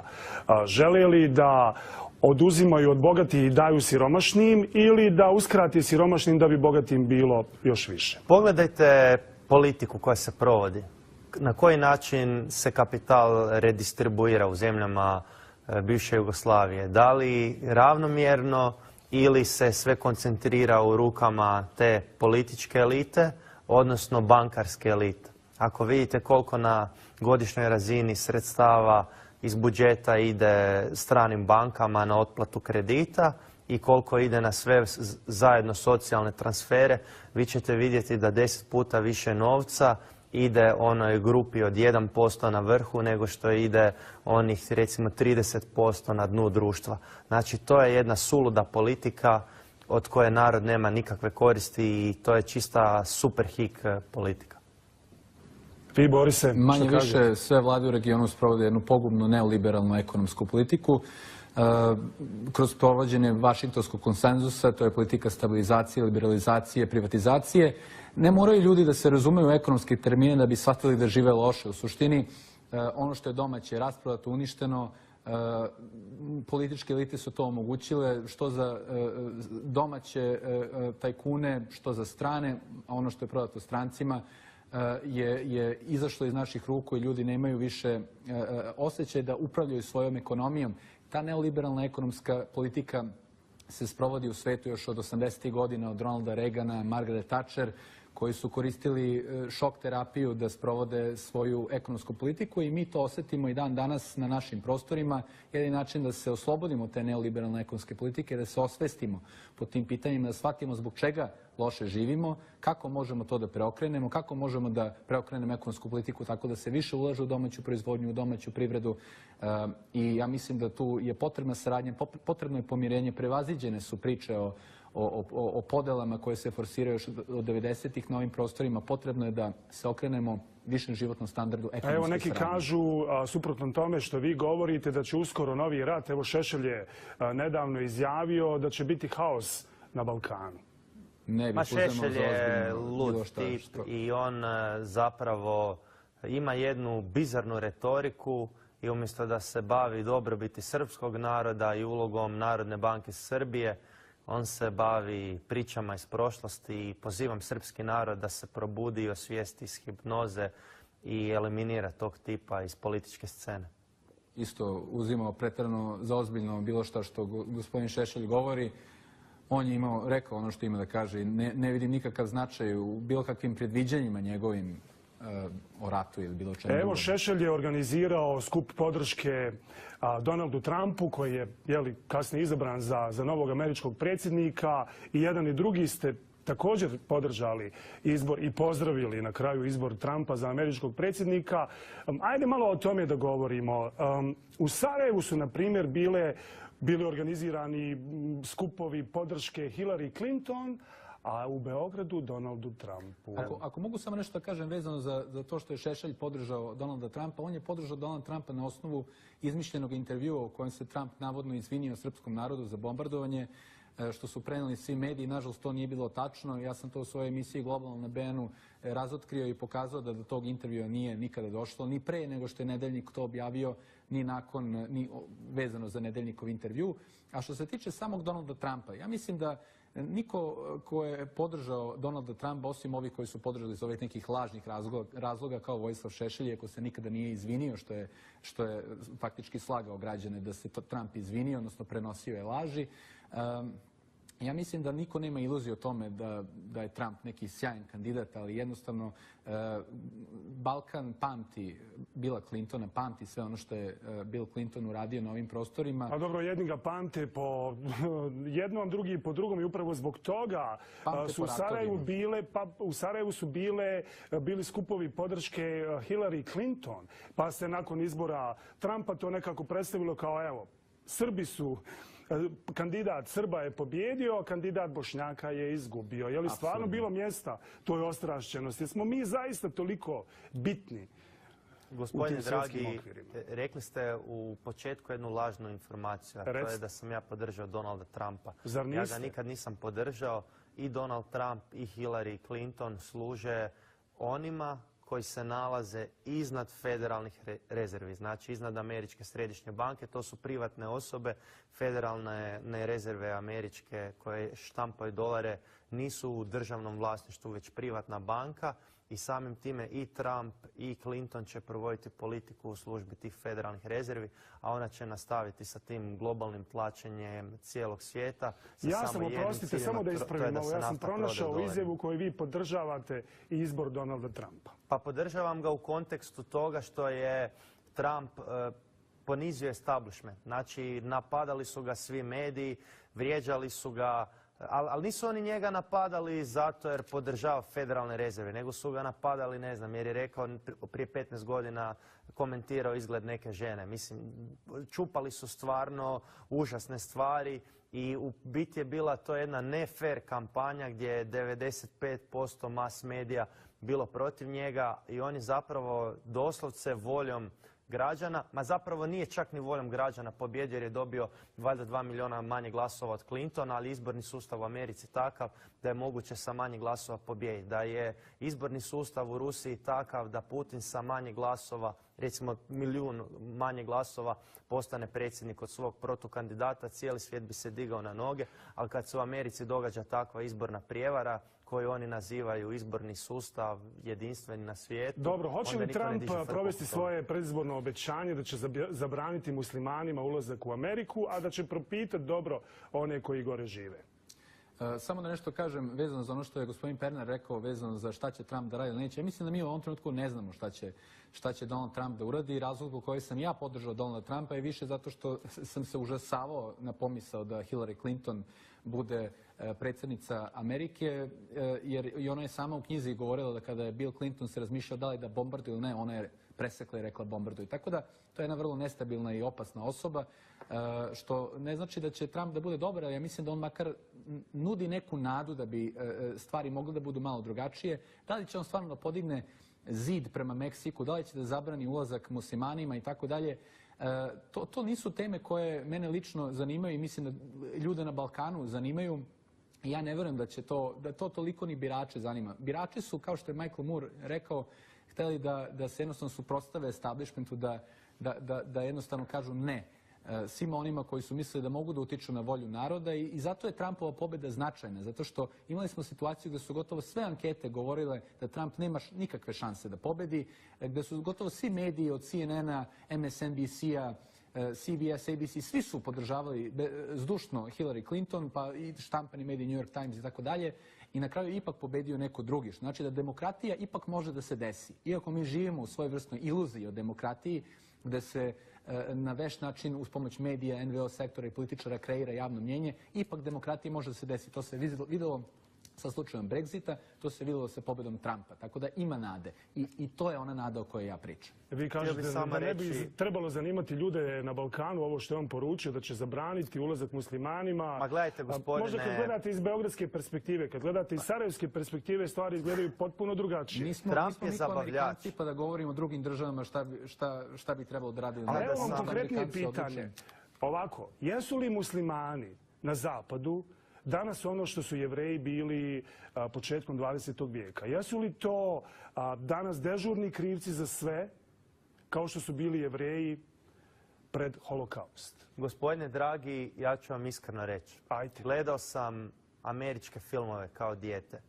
Speaker 1: Žele li da oduzimaju od bogatih i daju siromašnim ili da uskrati siromašnim da bi bogatim bilo još više?
Speaker 2: Pogledajte politiku koja se provodi. Na koji način se kapital redistribuira u zemljama bivše Jugoslavije? Da li ravnomjerno ili se sve koncentrira u rukama te političke elite, odnosno bankarske elite? Ako vidite koliko na godišnjoj razini sredstava iz budžeta ide stranim bankama na otplatu kredita i koliko ide na sve zajedno socijalne transfere, vi ćete vidjeti da 10 puta više novca ide onoj grupi od 1% na vrhu nego što ide onih recimo 30% na dnu društva. Znači to je jedna suluda politika od koje narod nema nikakve koristi i to je čista Superhik politika.
Speaker 1: Vi, Borise,
Speaker 3: manje više sve vlade u regionu sprovode jednu pogubnu neoliberalnu ekonomsku politiku. Kroz provođenje Vašingtonskog konsenzusa, to je politika stabilizacije, liberalizacije, privatizacije. Ne moraju ljudi da se razumeju u ekonomske termine da bi shvatili da žive loše. U suštini, ono što je domaće rasprodato, uništeno, političke elite su to omogućile, što za domaće tajkune, što za strane, a ono što je prodato strancima je izašlo iz naših ruku i ljudi nemaju više osjećaj da upravljaju svojom ekonomijom. Ta neoliberalna ekonomska politika se sprovodi u svetu još od 80. godina, od Ronalda Reagana, Margaret Thatcher, koji su koristili šok terapiju da sprovode svoju ekonomsku politiku i mi to osjetimo i dan danas na našim prostorima. Jedini način da se oslobodimo te neoliberalne ekonomske politike je da se osvestimo po tim pitanjima, da shvatimo zbog čega loše živimo, kako možemo to da preokrenemo, kako možemo da preokrenemo ekonomsku politiku tako da se više ulaže u domaću proizvodnju, u domaću privredu. I ja mislim da tu je potrebna saradnja, potrebno je pomirenje, prevaziđene su priče o podelama koje se forsiraju još od 90-ih na ovim prostorima. Potrebno je da se okrenemo višem životnom standardu ekonomske saradnje.
Speaker 1: Evo neki kažu, suprotno tome što vi govorite, da će uskoro novi rat. Evo Šešelj je nedavno izjavio da će biti haos na Balkanu.
Speaker 2: Ma Šešelj je lud tip i on zapravo ima jednu bizarnu retoriku i umjesto da se bavi dobrobiti srpskog naroda i ulogom Narodne banke Srbije, on se bavi pričama iz prošlosti i pozivam srpski narod da se probudi i osvijesti iz hipnoze i eliminira tog tipa iz političke scene.
Speaker 3: Isto uzimao pretjerano za ozbiljno bilo što gospodin Šešelj govori. On je rekao ono što ima da kaže i ne vidim nikakav značaj u bilo kakvim predviđanjima njegovim o ratu ili bilo čemu.
Speaker 1: Evo Šešelj je organizirao skup podrške Donaldu Trumpu koji je kasnije izabran za novog američkog predsjednika i jedan i drugi ste također podržali izbor i pozdravili na kraju izbor Trumpa za američkog predsjednika. Ajde malo o tome da govorimo. U Sarajevu su, na primjer, bili organizirani skupovi podrške Hillary Clinton, a u Beogradu Donaldu Trumpu.
Speaker 3: Ako mogu samo nešto da kažem vezano za to što je Šešelj podržao Donalda Trumpa, on je podržao Donalda Trumpa na osnovu izmišljenog intervjua u kojem se Trump navodno izvinio srpskom narodu za bombardovanje, što su preneli svi mediji. Nažalost, to nije bilo tačno. Ja sam to u svojoj emisiji Globalno na BN-u razotkrio i pokazao da do tog intervjua nije nikada došlo, ni pre nego što je Nedeljnik to objavio, ni nakon, ni vezano za Nedeljnikov intervju. A što se tiče samog Donalda Trumpa, ja mislim da niko ko je podržao Donalda Trumpa, osim ovih koji su podržali iz ovih nekih lažnih razloga kao Vojislav Šešelj, iako se nikada nije izvinio, što je faktički slagao građane da se Trump izvinio, odnosno prenosio je laži. Ja mislim da niko nema iluziju o tome da je Trump neki sjajan kandidat, ali jednostavno Balkan pamti Billa Clintona, pamti sve ono što je Bill Clinton uradio na ovim prostorima.
Speaker 1: A dobro, jedni ga pamte po jednom, drugi po drugom i upravo zbog toga su u Sarajevu su bili skupovi podrške Hillary Clinton, pa se nakon izbora Trumpa to nekako predstavilo kao evo, Srbi su, kandidat Srba je pobjedio, kandidat Bošnjaka je izgubio. Je li stvarno bilo mjesta toj ostrašćenosti? Jesmo mi zaista toliko bitni?
Speaker 2: Gospodine dragi, rekli ste u početku jednu lažnu informaciju, a to je da sam ja podržao Donalda Trumpa.
Speaker 1: Zar niste?
Speaker 2: Ja ga nikad nisam podržao. I Donald Trump i Hillary Clinton služe onima koji se nalaze iznad federalnih rezervi, znači iznad Američke središnje banke. To su privatne osobe, federalne rezerve američke koje štampaju dolare nisu u državnom vlasništvu, već privatna banka i samim time i Trump i Clinton će provoditi politiku u službi tih federalnih rezervi, a ona će nastaviti sa tim globalnim tlačenjem cijelog svijeta.
Speaker 1: Ja sam, oprostite, samo da ispravim ovo, ja sam pronašao izjavu koju vi podržavate i izbor Donalda Trumpa.
Speaker 2: Pa podržavam ga u kontekstu toga što je Trump ponizio establishment. Znači, napadali su ga svi mediji, vrijeđali su ga, ali nisu oni njega napadali zato jer podržava federalne rezerve, nego su ga napadali, ne znam, jer je rekao prije 15 godina komentirao izgled neke žene. Mislim, čupali su stvarno užasne stvari i u biti je bila to jedna ne fair kampanja gdje je 95% mass medija bilo protiv njega i on je zapravo doslovce voljom građana, ma zapravo nije čak ni voljom građana pobjedio jer je dobio valjda 2 milijuna manje glasova od Clintona, ali izborni sustav u Americi takav da je moguće sa manje glasova pobijediti. Da je izborni sustav u Rusiji takav da Putin sa manje glasova, recimo 1 milijun manje glasova, postane predsjednik od svog protukandidata, cijeli svijet bi se digao na noge, ali kad se u Americi događa takva izborna prijevara koju oni nazivaju izborni sustav jedinstveni na svijetu.
Speaker 1: Dobro, hoće li Trump provesti svoje predizborno obećanje da će zabraniti muslimanima ulazak u Ameriku, a da će propitati dobro one koji gore žive?
Speaker 3: Samo da nešto kažem vezano za ono što je gospodin Pernar rekao vezano za šta će Trump da radi ili neće. Ja mislim da mi u ovom trenutku ne znamo šta će Donald Trump da uradi. Razlog u kojoj sam ja podržao Donalda Trumpa je više zato što sam se užasavao na pomisao da Hillary Clinton bude predsjednica Amerike, jer i ona je sama u knjizi govorila da kada je Bill Clinton se razmišljao da li da bombarduje ili ne, ona je presekla i rekla bombarduj. Tako da to je jedna vrlo nestabilna i opasna osoba, što ne znači da će Trump da bude dobar, ali ja mislim da on makar nudi neku nadu da bi stvari mogle da budu malo drugačije. Da li će on stvarno da podigne zid prema Meksiku, da li će da zabrani ulazak muslimanima i tako dalje. To nisu teme koje mene lično zanimaju i mislim da ljude na Balkanu zanimaju. Ja ne vjerujem da to toliko ni birače zanima. Birači su, kao što je Michael Moore rekao, htjeli da se jednostavno suprotstave establishmentu, da jednostavno kažu ne svima onima koji su mislili da mogu da utiču na volju naroda i zato je Trumpova pobjeda značajna, zato što imali smo situaciju gdje su gotovo sve ankete govorile da Trump nema nikakve šanse da pobjedi, gdje su gotovo svi mediji od CNN-a, MSNBC-a, CBS, ABC, svi su podržavali zdušno Hillary Clinton, pa i štampani mediji New York Times i tako dalje, i na kraju ipak pobedio neko drugi. Znači da demokratija ipak može da se desi. Iako mi živimo u svojevrsnoj iluziji o demokratiji, gde se na veš način uz pomoć medija, NVO sektora i političara kreira javno mnjenje, ipak demokratija može da se desi. To se videlo sa slučajem Brexita, to se vidjelo sa pobjedom Trumpa. Tako da ima nade. I to je ona nada o kojoj ja pričam.
Speaker 1: Vi kažete da ne bi trebalo zanimati ljude na Balkanu ovo što je on poručio, da će zabraniti ulazak muslimanima.
Speaker 2: Ma gledajte, gospodine...
Speaker 1: Možda kad gledate iz beogradske perspektive, kad gledate iz sarajevske perspektive, stvari izgledaju potpuno drugačije.
Speaker 3: Nismo mi kao Amerikanci pa da govorimo o drugim državama šta bi trebalo da radi.
Speaker 1: Ali evo vam konkretnije pitanje. Ovako, jesu li muslimani na zapadu danas ono što su Jevreji bili početkom 20. vijeka? Jesu li to danas dežurni krivci za sve, kao što su bili Jevreji pred holokaust?
Speaker 2: Gospodine dragi, ja ću vam iskreno reći.
Speaker 1: Ajde.
Speaker 2: Gledao sam američke filmove kao dijete.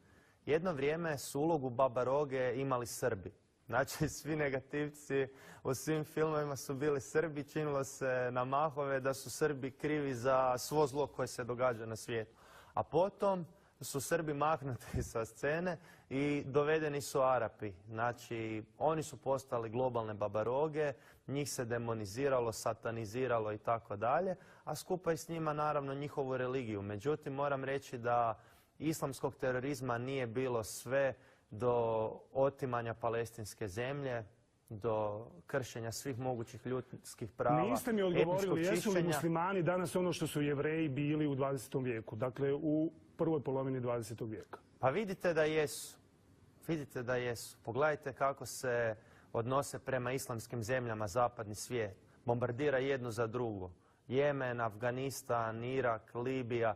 Speaker 2: Jedno vrijeme su ulogu Baba Roge imali Srbi. Znači, svi negativci u svim filmovima su bili Srbi. Činilo se na mahove da su Srbi krivi za svo zlo koje se događa na svijetu. A potom su Srbi maknuti sa scene i dovedeni su Arapi. Znači, oni su postali globalne babaroge, njih se demoniziralo, sataniziralo i tako dalje, a skupa i s njima naravno njihovu religiju. Međutim, moram reći da islamskog terorizma nije bilo sve do otimanja palestinske zemlje, do kršenja svih mogućih ljudskih prava.
Speaker 1: Niste mi odgovorili, jesu li muslimani danas ono što su Jevreji bili u 20. vijeku, dakle u prvoj polovini 20. vijeka?
Speaker 2: Pa vidite da jesu. Vidite da jesu. Pogledajte kako se odnose prema islamskim zemljama zapadni svijet. Bombardira jednu za drugu. Jemen, Afganistan, Irak, Libija.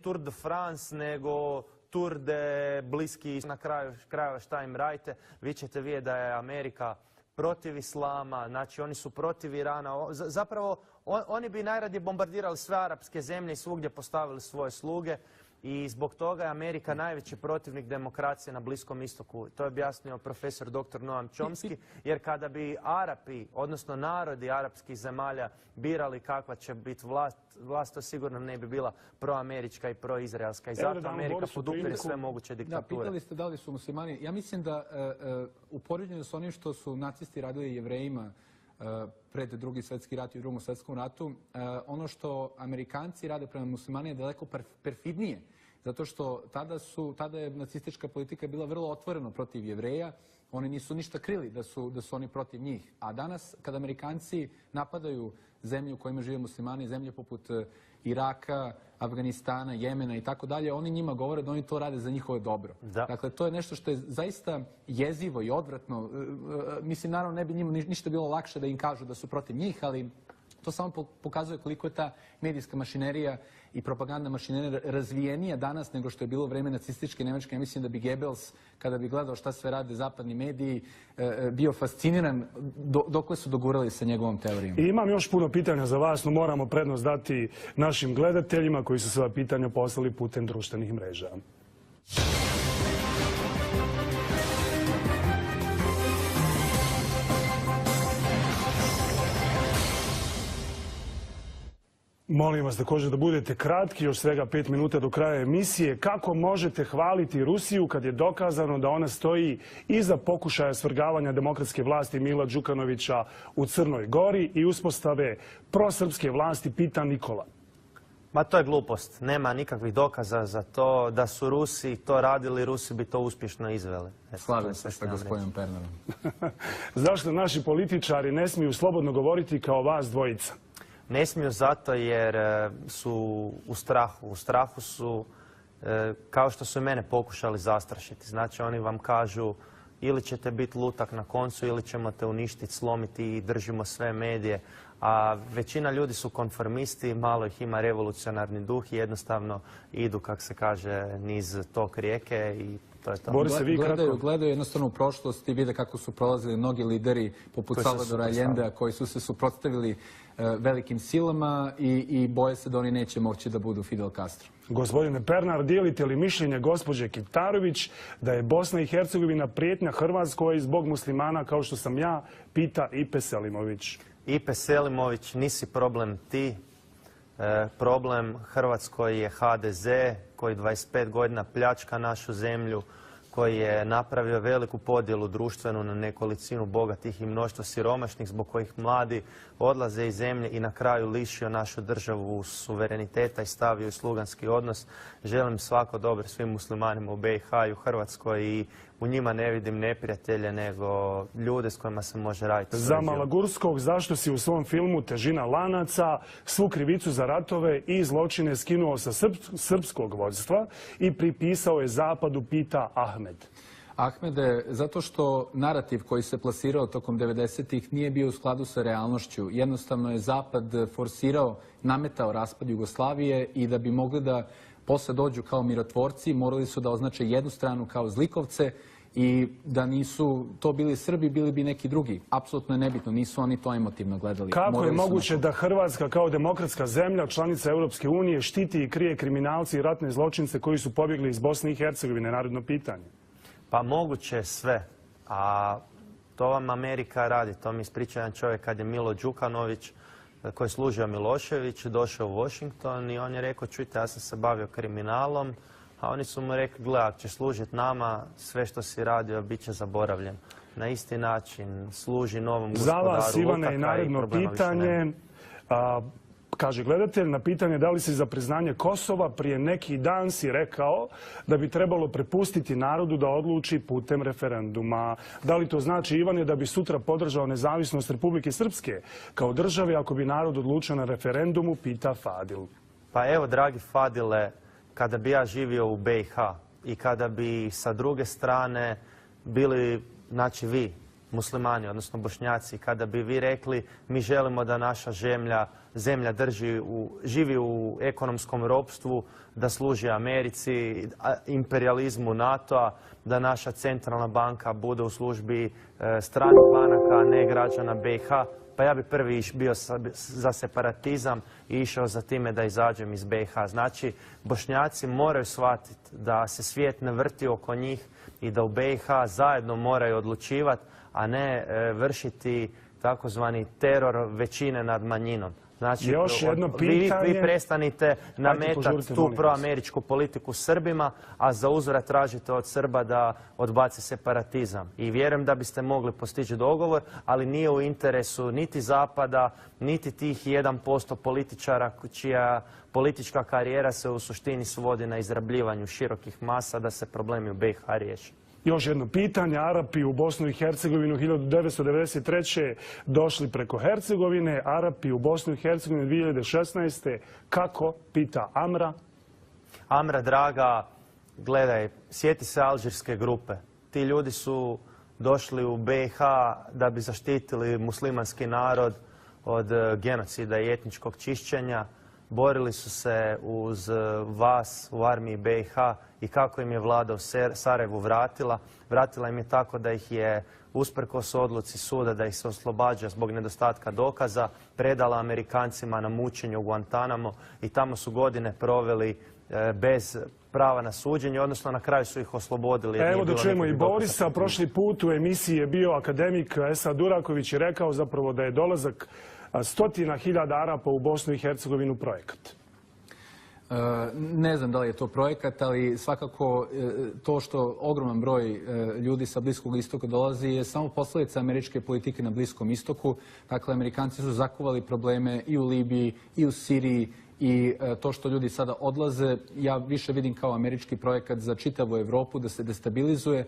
Speaker 2: Tour de France nego Tour de Bliski. Na kraju šta im radite? Vi ćete vidjeti da je Amerika protiv islama, znači oni su protiv Irana. Zapravo oni bi najradije bombardirali sve arapske zemlje i svugdje postavili svoje sluge. I zbog toga je Amerika najveći protivnik demokracije na Bliskom istoku. To je objasnio profesor dr. Noam Chomsky, jer kada bi Arapi, odnosno narodi arapskih zemalja, birali kakva će biti vlast, to sigurno ne bi bila proamerička i proizraelska. I zato Amerika podupire sve moguće diktature.
Speaker 3: Da, pitali ste da li su muslimani. Ja mislim da u poređenju s onim što su nacisti radili Jevrejima pred Drugi svjetski rat i u Drugom svjetskom ratu, ono što Amerikanci rade prema muslimanima je daleko perfidnije. Zato što tada je nacistička politika bila vrlo otvoreno protiv Jevreja. Oni nisu ništa krili da su oni protiv njih. A danas, kada Amerikanci napadaju zemlje u kojima žive muslimani, zemlje poput Iraka, Afganistana, Jemena i tako dalje, oni njima govore da oni to rade za njihovo dobro.
Speaker 2: Da.
Speaker 3: Dakle, to je nešto što je zaista jezivo i odvratno. Mislim, naravno, ne bi njima ništa bilo lakše da im kažu da su protiv njih, ali to samo pokazuje koliko je ta medijska mašinerija i propagandna mašinerija razvijenija danas nego što je bilo u vreme nacističke Nemačke. Ja mislim da bi Goebbels, kada bi gledao šta sve rade zapadni mediji, bio fasciniran dokle su dogurali sa njegovom teorijom.
Speaker 1: I imam još puno pitanja za vas, no moramo prednost dati našim gledateljima koji su sva pitanja poslali putem društvenih mreža. Molim vas također da budete kratki, još svega 5 minuta do kraja emisije. Kako možete hvaliti Rusiju kad je dokazano da ona stoji iza pokušaja svrgavanja demokratske vlasti Mila Đukanovića u Crnoj Gori i uspostave prosrpske vlasti, pita Nikola.
Speaker 2: Ma to je glupost. Nema nikakvih dokaza za to da su Rusi to radili, Rusi bi to uspješno izveli.
Speaker 3: Slažem se sa gospodinom Pernarom.
Speaker 1: Zašto naši političari ne smiju slobodno govoriti kao vas dvojica?
Speaker 2: Ne smiju zato jer su u strahu. U strahu su, kao što su i mene pokušali zastrašiti. Znači oni vam kažu ili ćete biti lutak na koncu ili ćemo te uništiti, slomiti i držimo sve medije. A većina ljudi su konformisti, malo ih ima revolucionarni duh i jednostavno idu, kak se kaže, niz tok rijeke i to je to.
Speaker 3: Gledaju jednostavno u prošlost i vide kako su prolazili mnogi lideri poput Salvadora Allendea koji su se suprotstavili velikim silama i boje se da oni neće moći da budu Fidel Castro.
Speaker 1: Gospodine Pernar, dijelite li mišljenje gospođe Kitarović da je Bosna i Hercegovina prijetnja Hrvatskoj zbog muslimana kao što sam ja, pita Ipe Selimović.
Speaker 2: Ipe Selimović, nisi problem ti. Problem Hrvatskoj je HDZ koji 25 godina pljačka našu zemlju, koji je napravio veliku podjelu društvenu na nekolicinu bogatih i mnoštvo siromašnih, zbog kojih mladi odlaze iz zemlje i na kraju lišio našu državu suvereniteta i stavio u sluganski odnos. Želim svako dobro svim muslimanima u BiH i u Hrvatskoj i u njima ne vidim neprijatelje, nego ljude s kojima se može raditi.
Speaker 1: Za Malagurskog, zašto si u svom filmu Težina lanaca svu krivicu za ratove i zločine skinuo sa srpskog vodstva i pripisao je Zapadu, pita Ahmed?
Speaker 3: Ahmede, zato što narativ koji se plasirao tokom 90-ih nije bio u skladu sa realnošću. Jednostavno je Zapad forsirao, nametao raspad Jugoslavije i da bi mogli da posle dođu kao mirotvorci, morali su da označe jednu stranu kao zlikovce i da nisu to bili Srbi, bili bi neki drugi. Apsolutno je nebitno, nisu oni to emotivno gledali.
Speaker 1: Kako je moguće da Hrvatska kao demokratska zemlja, članica Europske unije, štiti i krije kriminalci i ratne zločince koji su pobjegli iz Bosne i Hercegovine? Narodno pitanje.
Speaker 2: Pa moguće je sve, a to vam Amerika radi. To mi ispriča jedan čovjek kad je Milo Đukanović, koji je služio Milošević, došao u Washington i on je rekao, čujte, ja sam se bavio kriminalom, a oni su mu rekli, gle, ako ćeš služiti nama, sve što si radio bit će zaboravljen. Na isti način služi novom gospodaru
Speaker 1: Za vas, Ivane, i naredno pitanje. Kaže gledatelj, na pitanje da li si za priznanje Kosova, prije neki dan si rekao da bi trebalo prepustiti narodu da odluči putem referenduma. Da li to znači, Ivane, da bi sutra podržao nezavisnost Republike Srpske kao države ako bi narod odlučio na referendumu, pita Fadil?
Speaker 2: Pa evo, dragi Fadile, kada bi ja živio u BiH i kada bi sa druge strane bili, znači vi, muslimani, odnosno Bošnjaci, kada bi vi rekli mi želimo da naša zemlja živi u ekonomskom ropstvu, da služi Americi, imperijalizmu NATO-a, da naša centralna banka bude u službi stranih banaka, a ne građana BiH, pa ja bi prvi bio za separatizam i išao za time da izađem iz BiH. Znači, Bošnjaci moraju shvatiti da se svijet ne vrti oko njih i da u BiH zajedno moraju odlučivati, a ne vršiti takozvani teror većine nad manjinom. Znači,
Speaker 1: još jedno pitanje.
Speaker 2: Vi prestanite nametati tu proameričku politiku Srbima, a za uzvrat tražite od Srba da odbace separatizam. I vjerujem da biste mogli postići dogovor, ali nije u interesu niti Zapada, niti tih 1% političara čija politička karijera se u suštini svodi na izrabljivanju širokih masa da se problemi u BiH riješe.
Speaker 1: Još jedno pitanje. Arapi u Bosnu i Hercegovinu 1993. došli preko Hercegovine. Arapi u Bosnu i Hercegovinu 2016. Kako? Pita Amra.
Speaker 2: Amra, draga, gledaj, sjeti se alžirske grupe. Ti ljudi su došli u BiH da bi zaštitili muslimanski narod od genocida i etničkog čišćenja. Borili su se uz vas u armiji BiH i kako im je vlada u Sarajevu vratila. Vratila im je tako da ih je usprkos odluci suda da ih se oslobađa zbog nedostatka dokaza, predala Amerikancima na mučenje u Guantanamo i tamo su godine proveli bez prava na suđenje, odnosno na kraju su ih oslobodili.
Speaker 1: Evo da čujemo i Borisa. Prošli put u emisiji je bio akademik Esad Duraković i rekao zapravo da je dolazak 100.000 Arapa u Bosnu i Hercegovinu projekat.
Speaker 3: Ne znam da li je to projekat, ali svakako to što ogroman broj ljudi sa Bliskog istoka dolazi je samo posljedica američke politike na Bliskom istoku. Dakle, Amerikanci su zakuvali probleme i u Libiji i u Siriji i to što ljudi sada odlaze, ja više vidim kao američki projekat za čitavu Evropu da se destabilizuje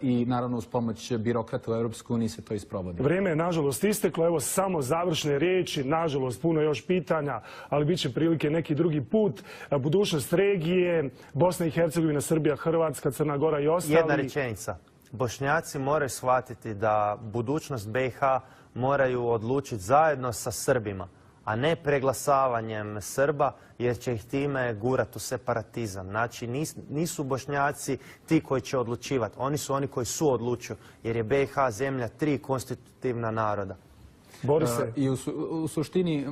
Speaker 3: i naravno uz pomoć birokrata u Europskoj uniji se to isprovodi.
Speaker 1: Vrijeme je nažalost isteklo, evo samo završne riječi, nažalost puno još pitanja, ali bit će prilike neki drugi put. Budućnost regije, Bosna i Hercegovina, Srbija, Hrvatska, Crna Gora i ostali.
Speaker 2: Jedna rečenica. Bošnjaci moraju shvatiti da budućnost BiH moraju odlučiti zajedno sa Srbima, a ne preglasavanjem Srba, jer će ih time gurati u separatizam. Znači, nisu Bošnjaci ti koji će odlučivati. Oni su oni koji suodlučuju, jer je BiH zemlja 3 konstitutivna naroda.
Speaker 1: Borise.
Speaker 3: I u suštini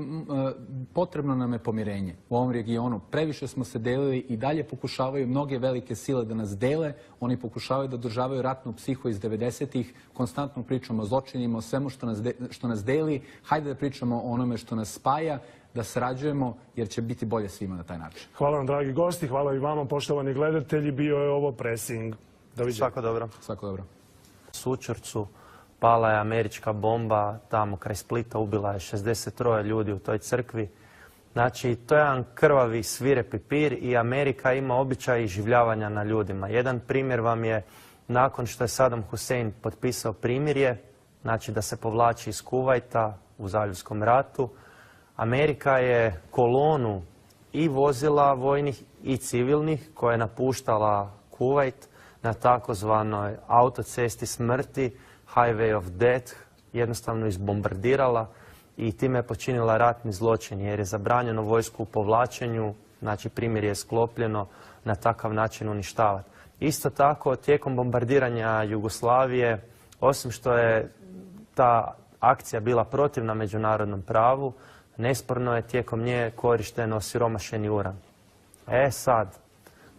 Speaker 3: potrebno nam je pomirenje u ovom regionu. Previše smo se delili i dalje pokušavaju mnoge velike sile da nas dele. Oni pokušavaju da održavaju ratnu psihu iz 90-ih. Konstantno pričamo o zločinima, o svemu što nas deli. Hajde da pričamo o onome što nas spaja, da sarađujemo, jer će biti bolje svima na taj način.
Speaker 1: Hvala vam, dragi gosti, hvala i vama, poštovani gledatelji. Bio je ovo Pressing. Doviđenja.
Speaker 2: Svako dobro.
Speaker 3: Svako dobro.
Speaker 2: Sučurcu pala je američka bomba tamo kraj Splita, ubila je 63 ljudi u toj crkvi. Znači, to je jedan krvavi svirepi pir i Amerika ima običaj iživljavanja na ljudima. Jedan primjer vam je nakon što je Saddam Hussein potpisao primirje, znači da se povlači iz Kuvajta u Zaljevskom ratu, Amerika je kolonu i vozila vojnih i civilnih koja je napuštala Kuvajt na takozvanoj autocesti smrti, Highway of Death, jednostavno izbombardirala i time je počinila ratni zločin jer je zabranjeno vojsku u povlačenju, znači primirje je sklopljeno na takav način uništavati. Isto tako, tijekom bombardiranja Jugoslavije, osim što je ta akcija bila protivna međunarodnom pravu, nesporno je tijekom nje korišten osiromašeni uran. Sad,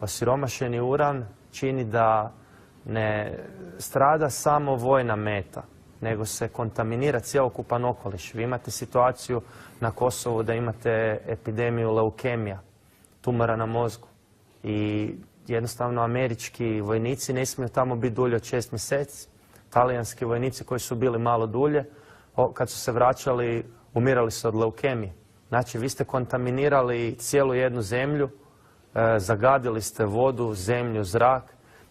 Speaker 2: osiromašeni uran čini da ne strada samo vojna meta, nego se kontaminira cjelokupan okoliš. Vi imate situaciju na Kosovu da imate epidemiju leukemija, tumora na mozgu. I jednostavno američki vojnici ne smiju tamo biti dulje od 6 mjeseci. Talijanski vojnici koji su bili malo dulje, kad su se vraćali, umirali su od leukemije. Znači, vi ste kontaminirali cijelu jednu zemlju, zagadili ste vodu, zemlju, zrak.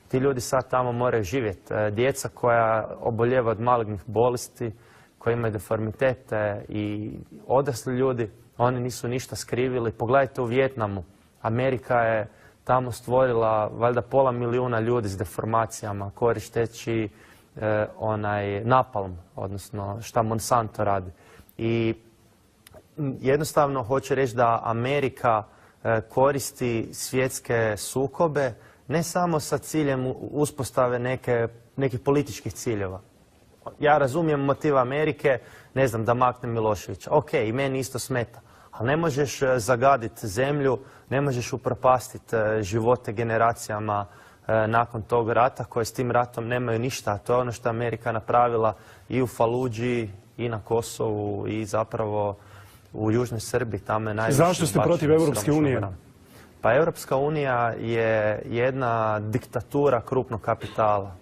Speaker 2: Ti ljudi sad tamo moraju živjeti. Djeca koja oboljeva od malignih bolesti, koji imaju deformitete i odrasli ljudi, oni nisu ništa skrivili. Pogledajte u Vijetnamu. Amerika je tamo stvorila valjda 500 milijuna ljudi s deformacijama koristeći onaj napalm, odnosno šta Monsanto radi. I jednostavno hoće reći da Amerika koristi svjetske sukobe ne samo sa ciljem uspostave nekih političkih ciljeva. Ja razumijem motiv Amerike, ne znam, da makne Miloševića. Ok, i meni isto smeta. Ali ne možeš zagaditi zemlju, ne možeš upropastiti živote generacijama nakon tog rata koje s tim ratom nemaju ništa. To je ono što je Amerika napravila i u Faludži, i na Kosovu, i zapravo u Južnoj Srbiji. Tamo je najviše.
Speaker 1: Zašto ste protiv Europske unije?
Speaker 2: Pa Europska unija je jedna diktatura krupnog kapitala.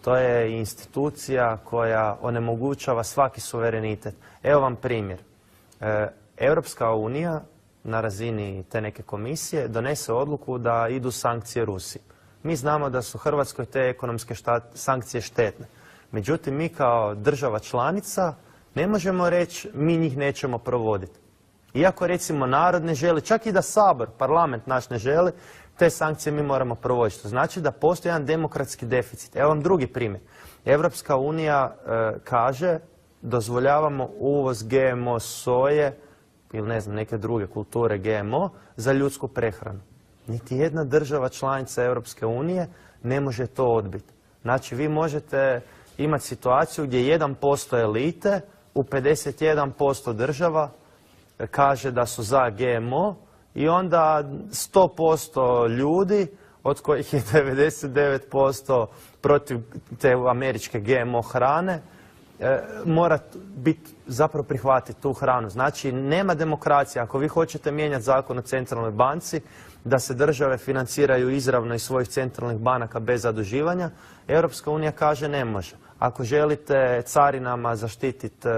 Speaker 2: To je institucija koja onemogućava svaki suverenitet. Evo vam primjer. Europska unija na razini te neke komisije donese odluku da idu sankcije Rusiji. Mi znamo da su Hrvatskoj te ekonomske sankcije štetne. Međutim, mi kao država članica ne možemo reći mi njih nećemo provoditi. Iako recimo narod ne želi, čak i da Sabor, parlament naš ne želi, te sankcije mi moramo provoditi. To znači da postoji jedan demokratski deficit. Evo vam drugi primjer. Europska unija kaže dozvoljavamo uvoz GMO soje ili ne znam neke druge kulture GMO za ljudsku prehranu. Niti jedna država članica Europske unije ne može to odbiti. Znači vi možete imati situaciju gdje 1% elite u 51% država kaže da su za GMO i onda 100% ljudi, od kojih je 99% protiv te američke GMO hrane, mora zapravo prihvatiti tu hranu. Znači, nema demokracije. Ako vi hoćete mijenjati zakon o centralnoj banci, da se države financiraju izravno iz svojih centralnih banaka bez zaduživanja, Europska unija kaže ne može. Ako želite carinama zaštititi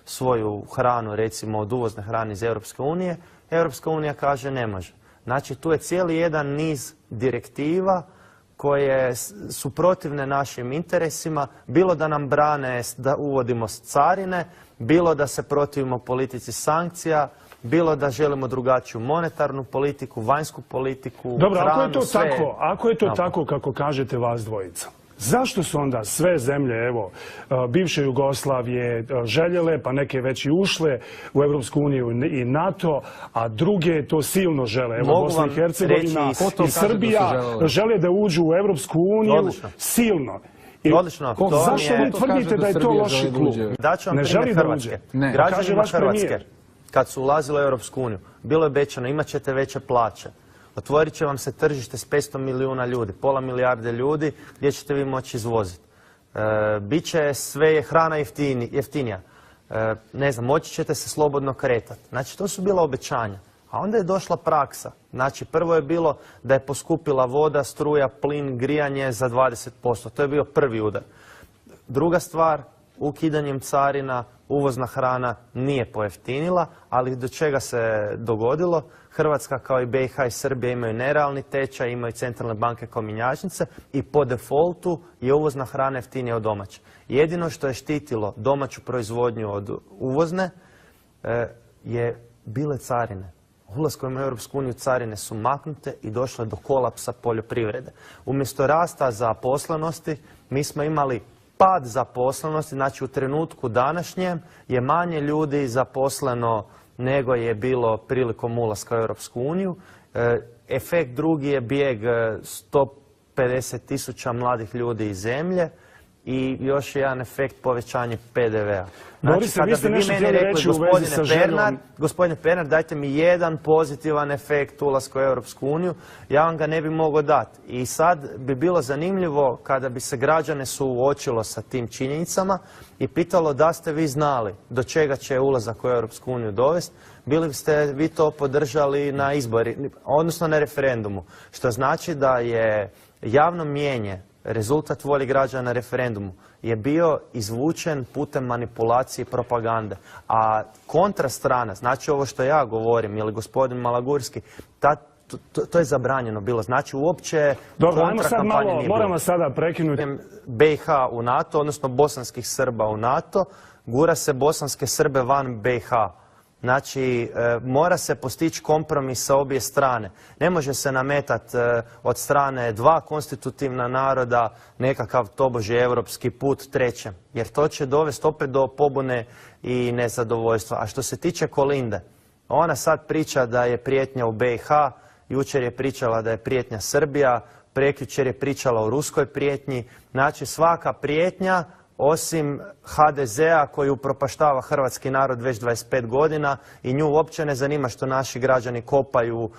Speaker 2: svoju hranu, recimo od uvozne hrane iz Europske unije, Europska unija kaže ne može. Znači, tu je cijeli jedan niz direktiva koje su protivne našim interesima, bilo da nam brane da uvodimo carine, bilo da se protivimo politici sankcija, bilo da želimo drugačiju monetarnu politiku, vanjsku politiku,
Speaker 1: dobro,
Speaker 2: hranu,
Speaker 1: ako je to tako kako kažete vas dvojica, zašto su onda sve zemlje, evo, bivše Jugoslavije željele, pa neke već i ušle u Europsku uniju i NATO, a druge to silno žele? Evo, Bosna i Hercegovina i Srbija žele da uđu u Europsku uniju silno.
Speaker 2: Odlično.
Speaker 1: Zašto vi tvrdite da je to loši klub?
Speaker 2: Daću vam primjer Hrvatske. Građanima Hrvatske, kad su ulazili u Europsku uniju, bilo je obećano imat ćete veće plaće. Otvorit će vam se tržište s 500 milijuna ljudi, pola milijarde ljudi gdje ćete vi moći izvoziti. Biće sve hrana jeftinija. Ne znam, moći ćete se slobodno kretati. Znači, to su bila obećanja. A onda je došla praksa. Znači, prvo je bilo da je poskupila voda, struja, plin, grijanje za 20%. To je bio prvi udar. Druga stvar, ukidanjem carina, uvozna hrana nije pojeftinila, ali do čega se dogodilo? Hrvatska kao i BiH i Srbija imaju nerealni tečaj, imaju centralne banke kao mjenjačnice i po defaultu je uvozna hrana jeftinija od domaće. Jedino što je štitilo domaću proizvodnju od uvozne je bile carine. Ulaskom u Europsku uniju carine su maknute i došle do kolapsa poljoprivrede. Umjesto rasta zaposlenosti mi smo imali pad zaposlenosti, znači u trenutku današnjem je manje ljudi zaposleno nego je bilo prilikom ulaska u Europsku uniju. Efekt drugi je bijeg 150.000 mladih ljudi iz zemlje i još jedan efekt povećanje PDV-a. Znači, kada bi vi meni rekli, gospodine Pernar, dajte mi jedan pozitivan efekt ulaska u Europsku uniju, ja vam ga ne bi mogao dati. I sad bi bilo zanimljivo kada bi se građane suočilo sa tim činjenicama i pitalo da ste vi znali do čega će ulazak u Europsku uniju dovesti, bili biste vi to podržali na izbori, odnosno na referendumu. Što znači da je javno mnijenje, rezultat volje građana na referendumu je bio izvučen putem manipulacije i propagande. A kontrastrana, znači ovo što ja govorim ili gospodin Malagurski, to je zabranjeno bilo. Znači uopće kontrakampanje nije bilo.
Speaker 1: Moramo sada prekinuti.
Speaker 2: BiH u NATO, odnosno bosanskih Srba u NATO, gura se bosanske Srbe van BiH. Znači, mora se postići kompromis sa obje strane. Ne može se nametati od strane dva konstitutivna naroda nekakav tobože europski put trećem. Jer to će dovesti opet do pobune i nezadovoljstva. A što se tiče Kolinde, ona sad priča da je prijetnja u BiH, jučer je pričala da je prijetnja Srbija, prekjučer je pričala o ruskoj prijetnji. Znači, svaka prijetnja osim HDZ-a koji upropaštava hrvatski narod već 25 godina i nju uopće ne zanima što naši građani kopaju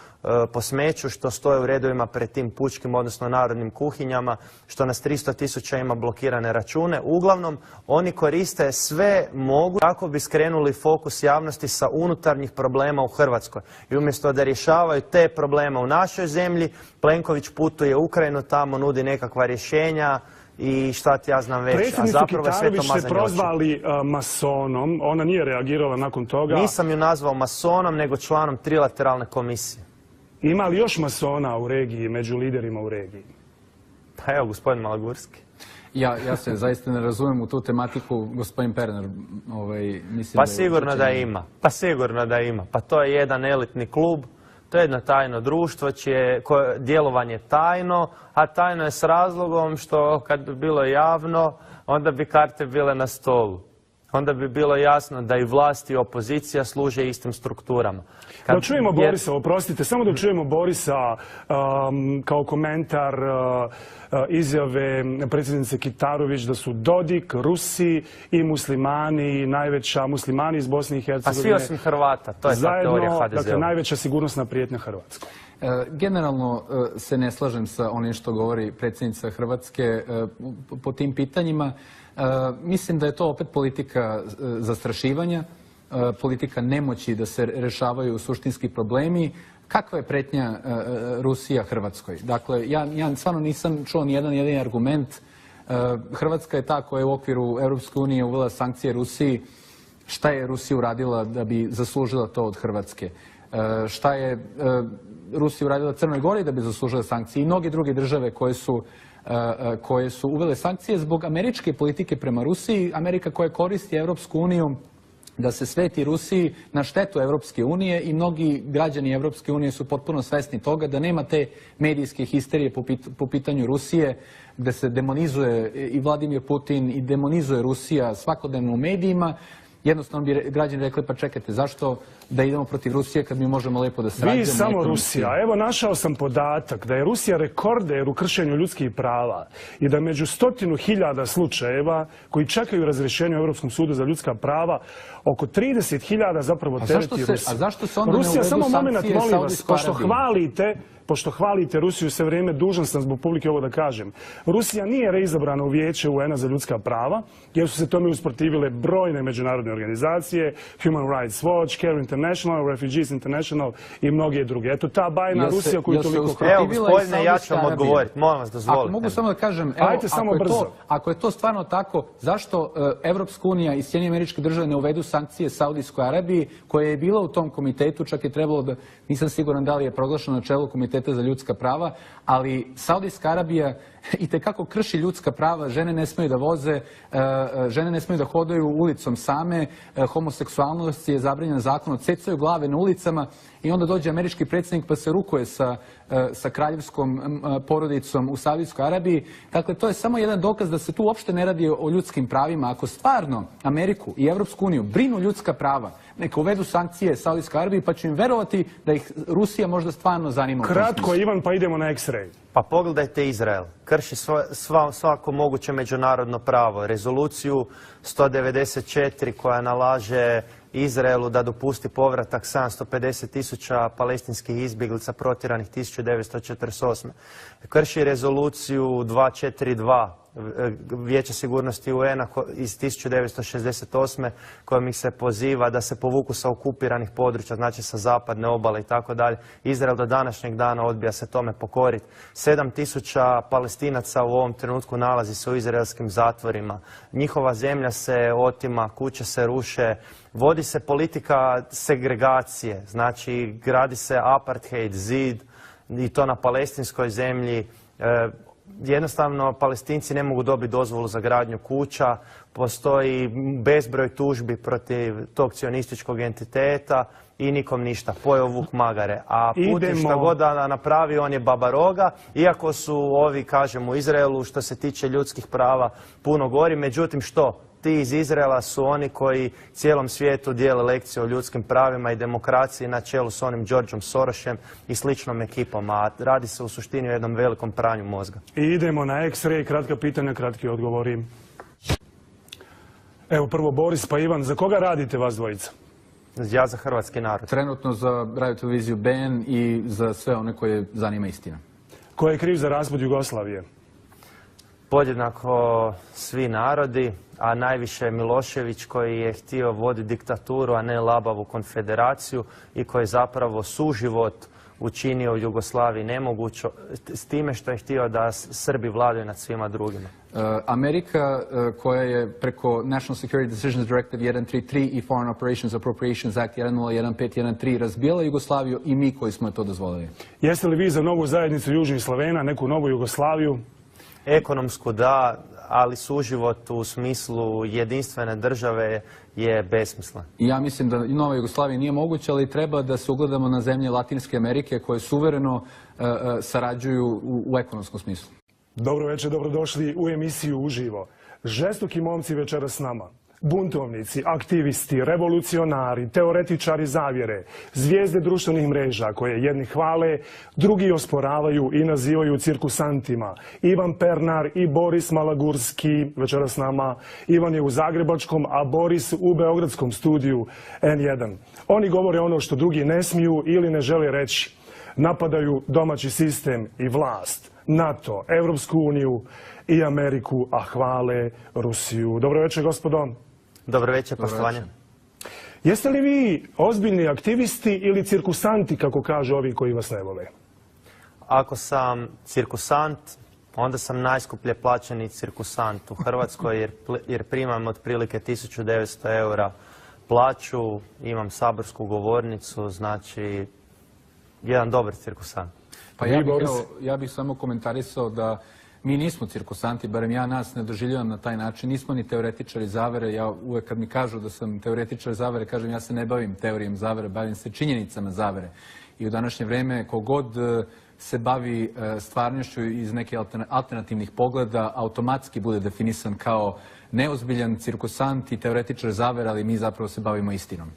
Speaker 2: po smeću, što stoje u redovima pred tim pučkim, odnosno narodnim kuhinjama, što nas 300.000 ima blokirane račune. Uglavnom, oni koriste sve moguće kako bi skrenuli fokus javnosti sa unutarnjih problema u Hrvatskoj. I umjesto da rješavaju te probleme u našoj zemlji, Plenković putuje u Ukrajinu, tamo nudi nekakva rješenja, i šta ti ja znam već, a zapravo je sve to mazanje oči.
Speaker 1: Predsjednicu Kitarović ste prozvali masonom, ona nije reagirala nakon toga.
Speaker 2: Nisam ju nazvao masonom, nego članom trilateralne komisije.
Speaker 1: Ima li još masona u regiji, među liderima u regiji?
Speaker 2: Pa evo, gospodin Malagurski.
Speaker 3: Ja se zaista ne razumijem u tu tematiku, gospodin Pernar. Mislim
Speaker 2: pa sigurno da ima, pa to je jedan elitni klub. To je jedno tajno društvo čije djelovanje je tajno, a tajno je s razlogom što kad bi bilo javno, onda bi karte bile na stolu. Onda bi bilo jasno da i vlast i opozicija služe istim strukturama.
Speaker 1: Da čujemo Borisa, oprostite, samo da čujemo Borisa kao komentar izjave predsjednice Kitarović da su Dodik, Rusi i muslimani, najveća muslimani iz Bosne i Hercegovine.
Speaker 2: A svi osim Hrvata, to je ta teorija HDZ-a.
Speaker 1: Dakle, najveća sigurnosna prijetnja Hrvatskoj.
Speaker 3: Generalno se ne slažem sa onim što govori predsjednica Hrvatske po tim pitanjima. Mislim da je to opet politika zastrašivanja, politika nemoći da se rešavaju suštinski problemi. Kakva je pretnja Rusija Hrvatskoj? Dakle, ja stvarno nisam čuo ni jedan jedini argument. Hrvatska je ta koja je u okviru Europske unije uvela sankcije Rusiji. Šta je Rusija uradila da bi zaslužila to od Hrvatske? Šta je Rusija uradila Crnoj Gori da bi zaslužila sankcije? I mnoge druge države koje su uvele sankcije zbog američke politike prema Rusiji. Amerika koja koristi Europsku uniju da se sveti Rusiji na štetu Europske unije i mnogi građani Europske unije su potpuno svesni toga da nema te medijske histerije po pitanju Rusije gde se demonizuje i Vladimir Putin i demonizuje Rusija svakodnevno u medijima. Jednostavno bi građani rekli, pa čekajte, zašto da idemo protiv Rusije kad mi možemo lepo da sarađujemo?
Speaker 1: Vi samo Rusija. Evo, našao sam podatak da je Rusija rekorder u kršenju ljudskih prava i da među 100.000 slučajeva koji čekaju razrješenje u Europskom sudu za ljudska prava, oko 30.000 zapravo tereti Rusiju.
Speaker 3: A zašto se onda ne uvedu
Speaker 1: Rusija, samo moment,
Speaker 3: sankcije
Speaker 1: molim vas,
Speaker 3: Saudijskoj Arabiji?
Speaker 1: pošto hvalite Rusiju sve vrijeme, dužan sam zbog publike ovo da kažem. Rusija nije reizabrana u Vijeće UN-a za ljudska prava, jer su se tome usprotivile brojne međunarodne međunarodne organizacije, Human Rights Watch, Care International, Refugees International i mnoge druge. Eto ta bajna Rusija koju toliko hvali.
Speaker 2: Evo, gospodine, ja ću vam odgovoriti, molim vas, dozvolite.
Speaker 3: Ako mogu samo da kažem, evo,
Speaker 1: Ajde, samo brzo.
Speaker 3: ako je to stvarno tako, zašto Evropska unija i Sjedinjene Američke Države ne uvedu sankcije Saudijskoj Arabiji, koja je bila u tom komitetu, čak je trebalo da, nisam siguran da li je proglašeno na čelu Komiteta za ljudska prava, ali Saudijska Arabija itekako krši ljudska prava, žene ne smiju da voze, žene ne smiju da hodaju ulicom same, homoseksualnost je zabranjena zakonom, odsecaju glave na ulicama i onda dođe američki predsjednik pa se rukuje sa kraljevskom porodicom u Saudijskoj Arabiji. Dakle, to je samo jedan dokaz da se tu uopšte ne radi o ljudskim pravima. Ako stvarno Ameriku i Evropsku uniju brinu ljudska prava, neka uvedu sankcije Saudijskoj Arabiji pa ću im verovati da ih Rusija možda stvarno zanima.
Speaker 1: Kratko, Ivan, pa idemo na X-ray.
Speaker 2: Pa pogledajte Izrael. Krši svako moguće međunarodno pravo. Rezoluciju 194 koja nalaže Izraelu da dopusti povratak 750.000 palestinskih izbjeglica protjeranih 1948. Krši rezoluciju 242 Vijeća sigurnosti UN-a iz 1968. kojom ih se poziva da se povuku sa okupiranih područja, znači sa zapadne obale i tako dalje. Izrael do današnjeg dana odbija se tome pokoriti. 7.000 Palestinaca u ovom trenutku nalazi se u izraelskim zatvorima. Njihova zemlja se otima, kuće se ruše. Vodi se politika segregacije, znači gradi se apartheid, zid i to na palestinskoj zemlji. Jednostavno, Palestinci ne mogu dobiti dozvolu za gradnju kuća, postoji bezbroj tužbi protiv tog cionističkog entiteta i nikom ništa, pojeo vuk magare. A Putin šta god da napravi, on je baba roga, iako su ovi, kažem, u Izraelu, što se tiče ljudskih prava, puno gori. Međutim, što? Ti iz Izraela su oni koji cijelom svijetu dijele lekcije o ljudskim pravima i demokraciji na čelu s onim Georgeom Sorosem i sličnom ekipom, a radi se u suštini o jednom velikom pranju mozga.
Speaker 1: I idemo na X-ray, kratka pitanja, kratki odgovori. Evo prvo Boris pa Ivan, za koga radite vas dvojica?
Speaker 2: Ja za hrvatski narod.
Speaker 3: Trenutno za radioteleviziju BN i za sve one koje zanima istina.
Speaker 1: Ko je kriv za raspad Jugoslavije?
Speaker 2: Podjednako svi narodi, a najviše Milošević koji je htio voditi diktaturu, a ne labavu konfederaciju i koji je zapravo suživot učinio u Jugoslaviji nemoguće s time što je htio da Srbi vladaju nad svima drugima.
Speaker 3: Amerika koja je preko National Security Decisions Directive 133 i Foreign Operations Appropriations Act 101513 razbijala Jugoslaviju i mi koji smo to dozvolili.
Speaker 1: Jeste li vi za novu zajednicu Južnih Slavena, neku novu Jugoslaviju?
Speaker 2: Ekonomsku da, ali suživot u smislu jedinstvene države je besmislen.
Speaker 3: Ja mislim da nova Jugoslavija nije moguća, ali treba da se ugledamo na zemlje Latinske Amerike koje suvereno sarađuju u ekonomskom smislu.
Speaker 1: Dobro večer, dobrodošli u emisiju Uživo. Žestoki momci večeras s nama. Buntovnici, aktivisti, revolucionari, teoretičari zavjere, zvijezde društvenih mreža koje jedni hvale, drugi osporavaju i nazivaju cirkusantima. Ivan Pernar i Boris Malagurski večeras s nama. Ivan je u zagrebačkom, a Boris u beogradskom studiju N1. Oni govore ono što drugi ne smiju ili ne žele reći. Napadaju domaći sistem i vlast, NATO, Evropsku uniju i Ameriku, a hvale Rusiju. Dobro večer, gospodo.
Speaker 2: Dobro večer, poštovanje.
Speaker 1: Jeste li vi ozbiljni aktivisti ili cirkusanti, kako kažu ovi koji vas ne vole?
Speaker 2: Ako sam cirkusant, onda sam najskuplje plaćeni cirkusant u Hrvatskoj jer primam otprilike 1900 eura plaću, imam saborsku govornicu, znači jedan dobar cirkusant.
Speaker 3: Pa ja bih samo komentarisao da mi nismo cirkusanti, barem ja nas ne doživljavam na taj način, nismo ni teoretičari zavere. Ja uvek kad mi kažu da sam teoretičar zavere, kažem ja se ne bavim teorijom zavere, bavim se činjenicama zavere. I u današnje vrijeme kogod se bavi stvarnošću iz nekih alternativnih pogleda, automatski bude definisan kao neozbiljan cirkusant i teoretičar zavere, ali mi zapravo se bavimo istinom.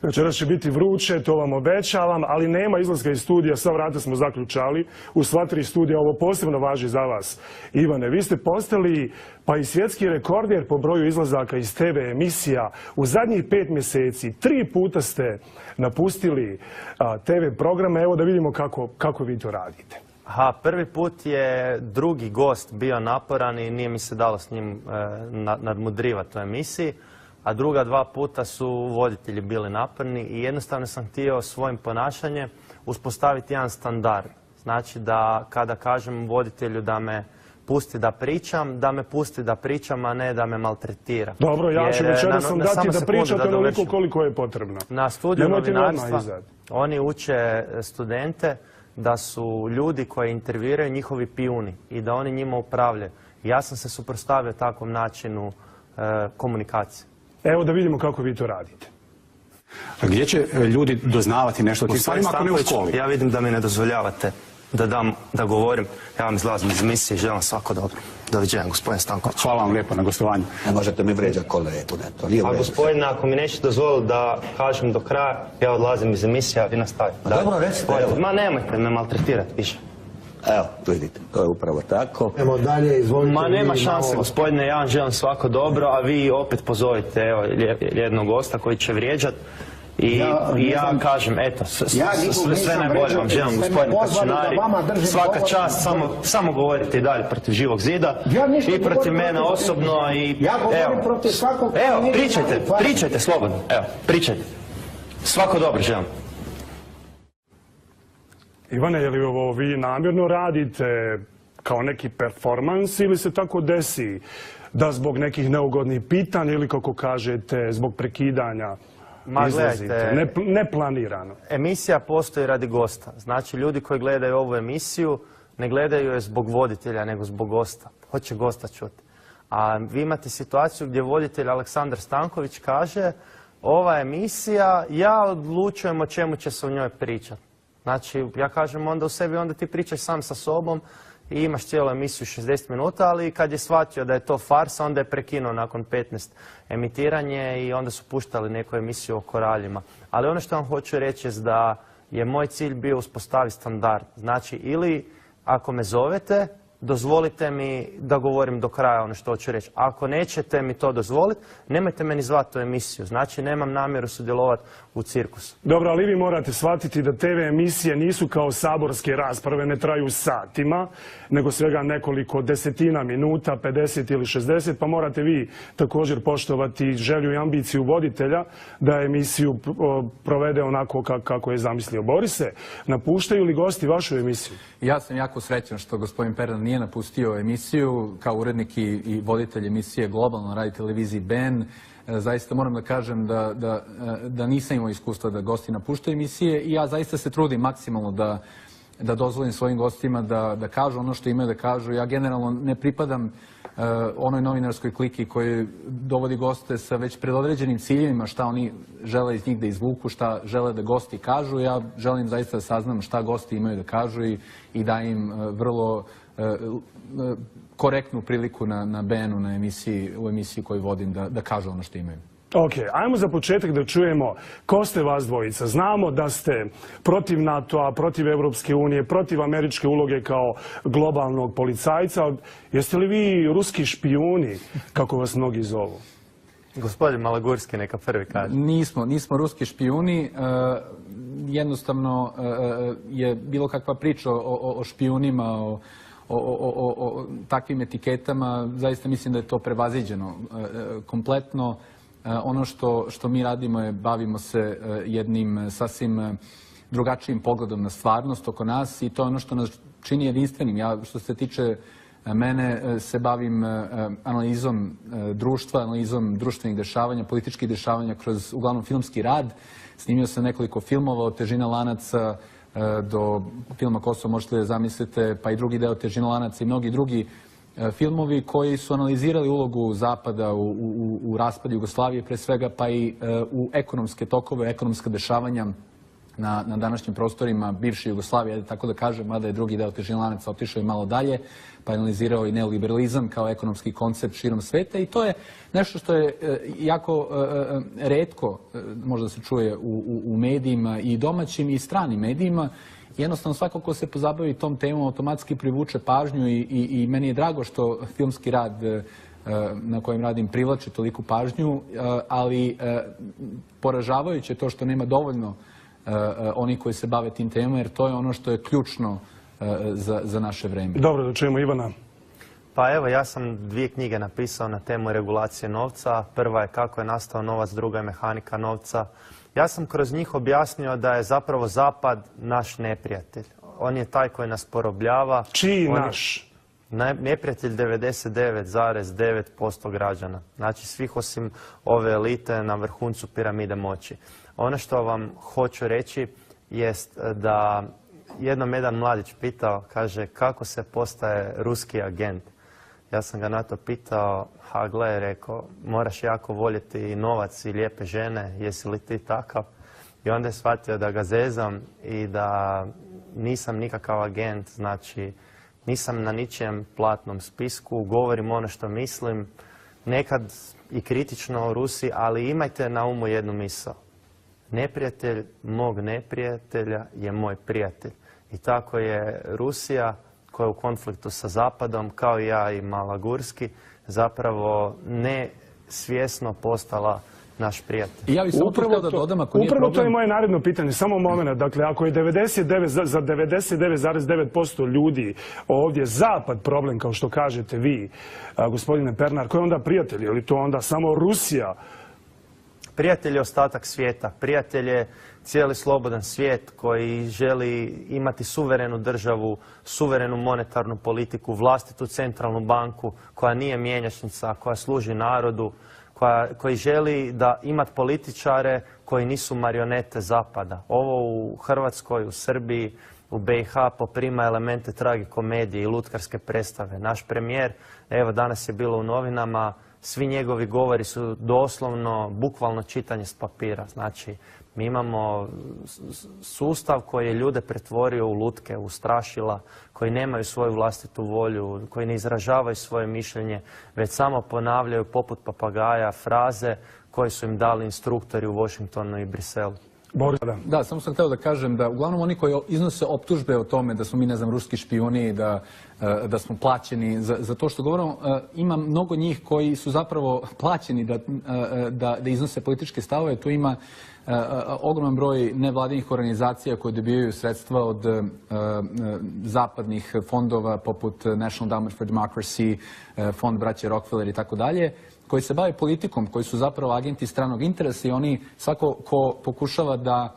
Speaker 1: Večeras će biti vruće, to vam obećavam, ali nema izlaska iz studija, sva vrata smo zaključali. U sva 3 studija ovo posebno važi za vas. Ivane, vi ste postali pa i svjetski rekorder po broju izlazaka iz TV emisija. U zadnjih 5 mjeseci 3 puta ste napustili TV programe. Evo da vidimo kako vi to radite.
Speaker 2: Prvi put je drugi gost bio naporan i nije mi se dalo s njim nadmudrivati u emisiji. a druga 2 puta su voditelji bili napadni i jednostavno sam htio svojim ponašanjem uspostaviti jedan standard. Znači da kada kažem voditelju da me pusti da pričam, a ne da me maltretira.
Speaker 1: Dobro, ja ću večeras sam dati da pričate onoliko koliko je potrebno.
Speaker 2: Na studiju novinarstva oni uče studente da su ljudi koji intervjuiraju njihovi pijuni i da oni njima upravljaju. Ja sam se suprotstavio takvom načinu komunikacije.
Speaker 1: Evo da vidimo kako vi to radite.
Speaker 4: Gdje će ljudi doznavati nešto o tim stvarima ako ne u školi?
Speaker 2: Ja vidim da mi ne dozvoljavate da govorim. Ja vam izlazim iz emisije i želim svako dobro. Doviđenja, gospodin Stanković.
Speaker 4: Hvala vam lijepo na gostovanju.
Speaker 5: Ne možete mi vrijeđati kolegu, ne, to nije u
Speaker 2: A
Speaker 5: redu.
Speaker 2: gospodine, ako mi nećete dozvoliti da kažem do kraja, ja odlazim iz emisije, a vi nastavite.
Speaker 5: Dobro, recite, evo.
Speaker 2: Ma nemojte me maltretirati više.
Speaker 5: Evo, vidite, to je upravo tako.
Speaker 6: Idemo dalje, izvolite.
Speaker 2: Ma nema
Speaker 6: vi
Speaker 2: šanse,
Speaker 6: malo-
Speaker 2: gospodine, ja vam želim svako dobro, a vi opet pozovite evo, jednog gosta koji će vrijeđati. I ja kažem, eto, sve najbolje vam želim, gospodine Kačinari. Svaka čast, samo govorite i dalje protiv Živog zida i protiv mene osobno.
Speaker 6: Ja govorim protiv svakog...
Speaker 2: Evo, pričajte slobodno, evo, pričajte. Svako dobro želim.
Speaker 1: Ivane, je li ovo vi namjerno radite kao neki performans ili se tako desi da zbog nekih neugodnih pitanja ili kako kažete zbog prekidanja izlazite? Neplanirano.
Speaker 2: Emisija postoji radi gosta. Znači, ljudi koji gledaju ovu emisiju ne gledaju je zbog voditelja, nego zbog gosta. Hoće gosta čuti. A vi imate situaciju gdje voditelj Aleksandar Stanković kaže ova emisija, ja odlučujem o čemu će se u njoj pričati. Znači, ja kažem onda u sebi, onda ti pričaš sam sa sobom i imaš cijelu emisiju 60 minuta, ali kad je shvatio da je to farsa, onda je prekinuo nakon 15 emitiranje i onda su puštali neku emisiju o koraljima. Ali ono što vam hoću reći je da je moj cilj bio uspostaviti standard. Znači, ili ako me zovete, dozvolite mi da govorim do kraja ono što hoću reći. Ako nećete mi to dozvoliti, nemojte me ni zvati u emisiju. Znači, nemam namjeru sudjelovati u cirkusu.
Speaker 1: Dobro, ali vi morate shvatiti da TV emisije nisu kao saborske rasprave, ne traju satima, nego svega nekoliko desetina minuta, 50 ili 60, pa morate vi također poštovati želju i ambiciju voditelja da emisiju provede onako kako je zamislio. Borise, napuštaju li gosti vašu emisiju?
Speaker 3: Ja sam jako srećan što gospodin Pernar nije napustio emisiju kao urednik i voditelj emisije Globalno na radio televiziji Ben. Zaista moram da kažem da nisam imao iskustva da gosti napuštaju emisije i ja zaista se trudim maksimalno da dozvolim svojim gostima da kažu ono što imaju da kažu. Ja generalno ne pripadam onoj novinarskoj kliki koji dovodi goste sa već predodređenim ciljevima, šta oni žele iz njih da izvuku, šta žele da gosti kažu. Ja želim zaista da saznam šta gosti imaju da kažu i da im vrlo korektnu priliku na BN-u, u emisiji koju vodim, da kažu ono što imaju.
Speaker 1: Ok, ajmo za početak da čujemo ko ste vas dvojica. Znamo da ste protiv NATO-a, protiv Evropske unije, protiv američke uloge kao globalnog policajca. Jeste li vi ruski špijuni, kako vas mnogi zovu?
Speaker 2: Gospodin Malagurski neka prvi kaže.
Speaker 3: Nismo ruski špijuni. Jednostavno je bilo kakva priča o špijunima, o takvim etiketama. Zaista mislim da je to prevaziđeno kompletno. Ono što mi radimo je bavimo se jednim sasvim drugačijim pogledom na stvarnost oko nas i to je ono što nas čini jedinstvenim. Ja što se tiče mene se bavim analizom društva, analizom društvenih dešavanja, političkih dešavanja kroz uglavnom filmski rad. Snimio sam nekoliko filmova od Težina lanaca do filma Kosovo možete da zamislite, pa i drugi deo Težina lanaca i mnogi drugi filmovi koji su analizirali ulogu Zapada u raspadu Jugoslavije pre svega, pa i u ekonomske tokove, ekonomska dešavanja na današnjim prostorima bivše Jugoslavije, tako da kažem, mada je drugi deo Težina lanaca otišao i malo dalje, pa je analizirao i neoliberalizam kao ekonomski koncept širom sveta i to je nešto što je jako retko možda se čuje u medijima i domaćim i stranim medijima. Jednostavno svako ko se pozabavi tom temom automatski privuče pažnju i meni je drago što filmski rad na kojem radim privlači toliku pažnju, ali poražavajuće to što nema dovoljno oni koji se bave tim temama, jer to je ono što je ključno za naše vreme.
Speaker 1: Dobro, da čujemo Ivana.
Speaker 2: Pa evo, ja sam 2 knjige napisao na temu regulacije novca. Prva je Kako je nastao novac, druga je Mehanika novca. Ja sam kroz njih objasnio da je zapravo Zapad naš neprijatelj. On je taj koji nas porobljava.
Speaker 1: Čiji naš?
Speaker 2: Neprijatelj 99,9% građana. Znači svih osim ove elite na vrhuncu piramide moći. Ono što vam hoću reći jest da jednom jedan mladić pitao, kaže, kako se postaje ruski agent? Ja sam ga na to pitao, a gle, rekao, moraš jako voljeti novac i lijepe žene, jesi li ti takav? I onda je shvatio da ga zezam i da nisam nikakav agent, znači nisam na ničijem platnom spisku, govorim ono što mislim, nekad i kritično o Rusiji, ali imajte na umu jednu misao. Neprijatelj mog neprijatelja je moj prijatelj. I tako je Rusija, koja je u konfliktu sa Zapadom, kao i ja i Malagurski, zapravo nesvjesno postala naš prijatelj.
Speaker 3: I ja bih samo upravo da dodam, ako nije
Speaker 1: Upravo
Speaker 3: problem...
Speaker 1: to je moje naredno pitanje, samo moment. Dakle, ako je 99,9% ljudi ovdje Zapad problem, kao što kažete vi, gospodine Pernar, ko je onda prijatelj? Je li to onda samo Rusija?
Speaker 2: Prijatelj je ostatak svijeta, prijatelj je cijeli slobodan svijet koji želi imati suverenu državu, suverenu monetarnu politiku, vlastitu centralnu banku koja nije mjenjačnica, koja služi narodu, koji želi da imati političare koji nisu marionete Zapada. Ovo u Hrvatskoj, u Srbiji, u BiH poprima elemente tragikomedije i lutkarske predstave. Naš premijer, evo danas je bilo u novinama, svi njegovi govori su doslovno, bukvalno čitanje s papira. Znači, mi imamo sustav koji je ljude pretvorio u lutke, u strašila, koji nemaju svoju vlastitu volju, koji ne izražavaju svoje mišljenje, već samo ponavljaju poput papagaja fraze koje su im dali instruktori u Washingtonu i Briselu.
Speaker 3: Da, samo sam htio da kažem da uglavnom oni koji iznose optužbe o tome da smo mi, ne znam, ruski špijuni, da smo plaćeni za to što govorimo, ima mnogo njih koji su zapravo plaćeni da iznose političke stavove. Tu ima ogroman broj nevladinih organizacija koje dobijaju sredstva od zapadnih fondova poput National Endowment for Democracy, fond braće Rockefeller i tako dalje, koji se bave politikom, koji su zapravo agenti stranog interesa i oni, svako ko pokušava da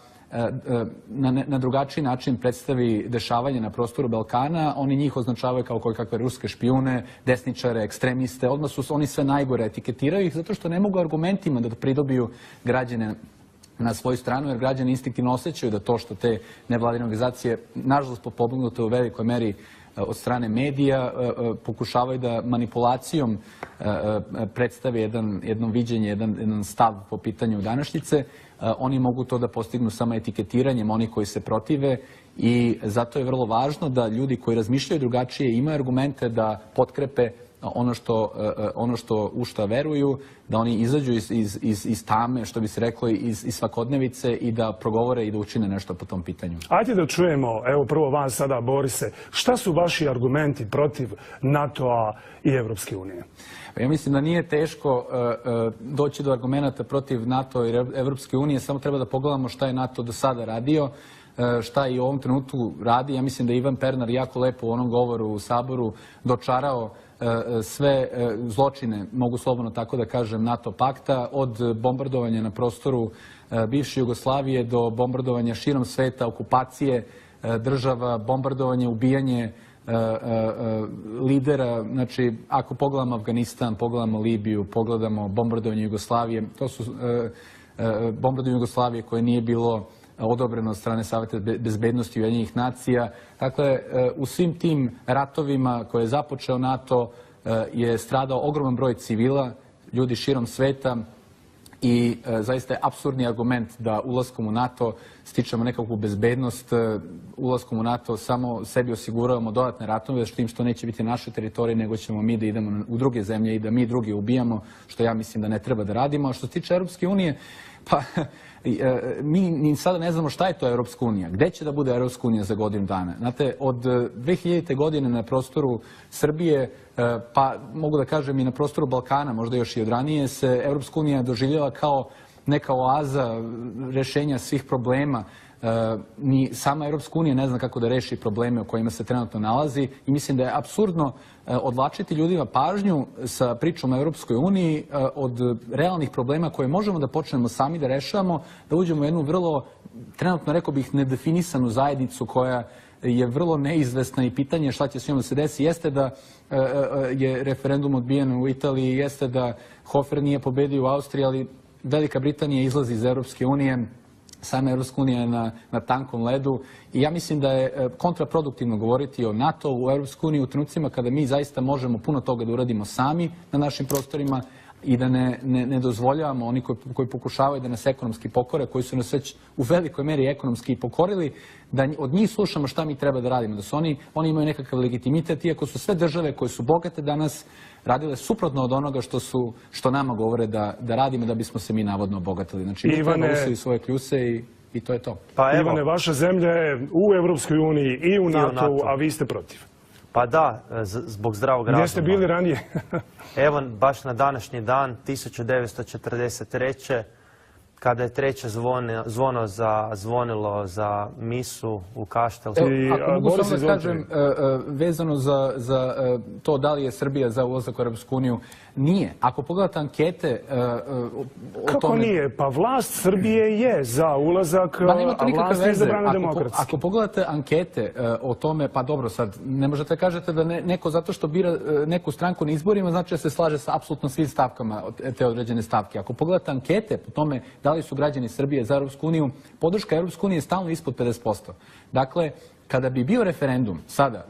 Speaker 3: na drugačiji način predstavi dešavanje na prostoru Balkana, oni njih označavaju kao kakve ruske špijune, desničare, ekstremiste, odmah su oni sve najgore, etiketiraju ih zato što ne mogu argumentima da pridobiju građane na svoju stranu, jer građani instinktivno osjećaju da to što te nevladine organizacije, nažalost potpomognute u velikoj meri od strane medija, pokušavaju da manipulacijom predstave jedno viđenje, jedan stav po pitanju današnjice. Oni mogu to da postignu samo etiketiranjem onih koji se protive i zato je vrlo važno da ljudi koji razmišljaju drugačije imaju argumente da potkrepe ono u što veruju, da oni izađu iz tame, što bi se reklo, iz svakodnevice i da progovore i da učine nešto po tom pitanju.
Speaker 1: Ajde da čujemo, evo prvo vas sada, Borise, šta su vaši argumenti protiv NATO-a i Evropske unije?
Speaker 3: Ja mislim da nije teško doći do argumenta protiv NATO i Evropske unije, samo treba da pogledamo šta je NATO do sada radio, šta i u ovom trenutku radi. Ja mislim da je Ivan Pernar jako lepo u onom govoru u Saboru dočarao sve zločine, mogu slobodno tako da kažem, NATO pakta, od bombardovanja na prostoru bivše Jugoslavije do bombardovanja širom sveta, okupacije država, bombardovanje, ubijanje lidera. Znači, ako pogledamo Afganistan, pogledamo Libiju, pogledamo bombardovanje Jugoslavije, to su bombardovanje Jugoslavije koje nije bilo odobreno od strane Saveta bezbednosti Ujedinjenih nacija. Dakle, u svim tim ratovima koje je započeo NATO je stradao ogroman broj civila, ljudi širom sveta i zaista je apsurdni argument da ulaskom u NATO stičemo nekakvu bezbednost, ulaskom u NATO samo sebi osiguravamo dodatne ratove, s tim što neće biti naše teritorije, nego ćemo mi da idemo u druge zemlje i da mi druge ubijamo, što ja mislim da ne treba da radimo. A što se tiče Europske unije, pa mi ni sada ne znamo šta je to Europska unija, gde će da bude Europska unija za godinu dana. Znate, od 2000. godine na prostoru Srbije, pa mogu da kažem i na prostoru Balkana, možda još i od ranije, se Europska unija doživljava kao neka oaza rješenja svih problema. Ni sama Europska unija ne zna kako da reši probleme u kojima se trenutno nalazi i mislim da je apsurdno odvlačiti ljudima pažnju sa pričom o Europskoj uniji od realnih problema koje možemo da počnemo sami da rešavamo, da uđemo u jednu vrlo, trenutno rekao bih, nedefinisanu zajednicu koja je vrlo neizvesna i pitanje šta će s njom da se desi. Jeste da je referendum odbijen u Italiji, jeste da Hofer nije pobedio u Austriji, ali Velika Britanija izlazi iz Europske unije, sama Europska unija je na tankom ledu i ja mislim da je kontraproduktivno govoriti o NATO u Europskoj uniji u trenucima kada mi zaista možemo puno toga da uradimo sami na našim prostorima i da ne dozvoljavamo oni koji pokušavaju da nas ekonomski pokore, koji su nas već u velikoj meri ekonomski pokorili, da od njih slušamo šta mi treba da radimo, da su oni imaju nekakav legitimitet, iako su sve države koje su bogate danas radile suprotno od onoga što nama govore da radimo da bismo se mi navodno obogatili. Znači, mi treba usili svoje kljuse i to je to.
Speaker 1: Pa Ivane, vaša zemlja je u Europskoj uniji i u NATO-u, a vi ste protiv.
Speaker 2: Pa da, zbog zdravog razuma.
Speaker 1: Gdje ste bili ranije?
Speaker 2: Evo, baš na današnji dan, 1943. kada je treće zvono zvonilo za misu u Kaštel.
Speaker 3: Ako mogu samo da kažem, vezano za to da li je Srbija za ulazak u Europsku uniju, nije. Ako pogledate ankete o tome...
Speaker 1: Kako nije? Pa vlast Srbije je za ulazak, a vlast je izabrana demokratski.
Speaker 3: Ako pogledate ankete o tome, pa dobro, sad ne možete da kažete da neko zato što bira neku stranku na izborima, znači da se slaže sa apsolutno svim stavkama te određene stavke. Ako pogledate ankete po tome da li su građani Srbije za Europsku uniju, podrška Europske unije je stalno ispod 50%. Dakle, kada bi bio referendum sada,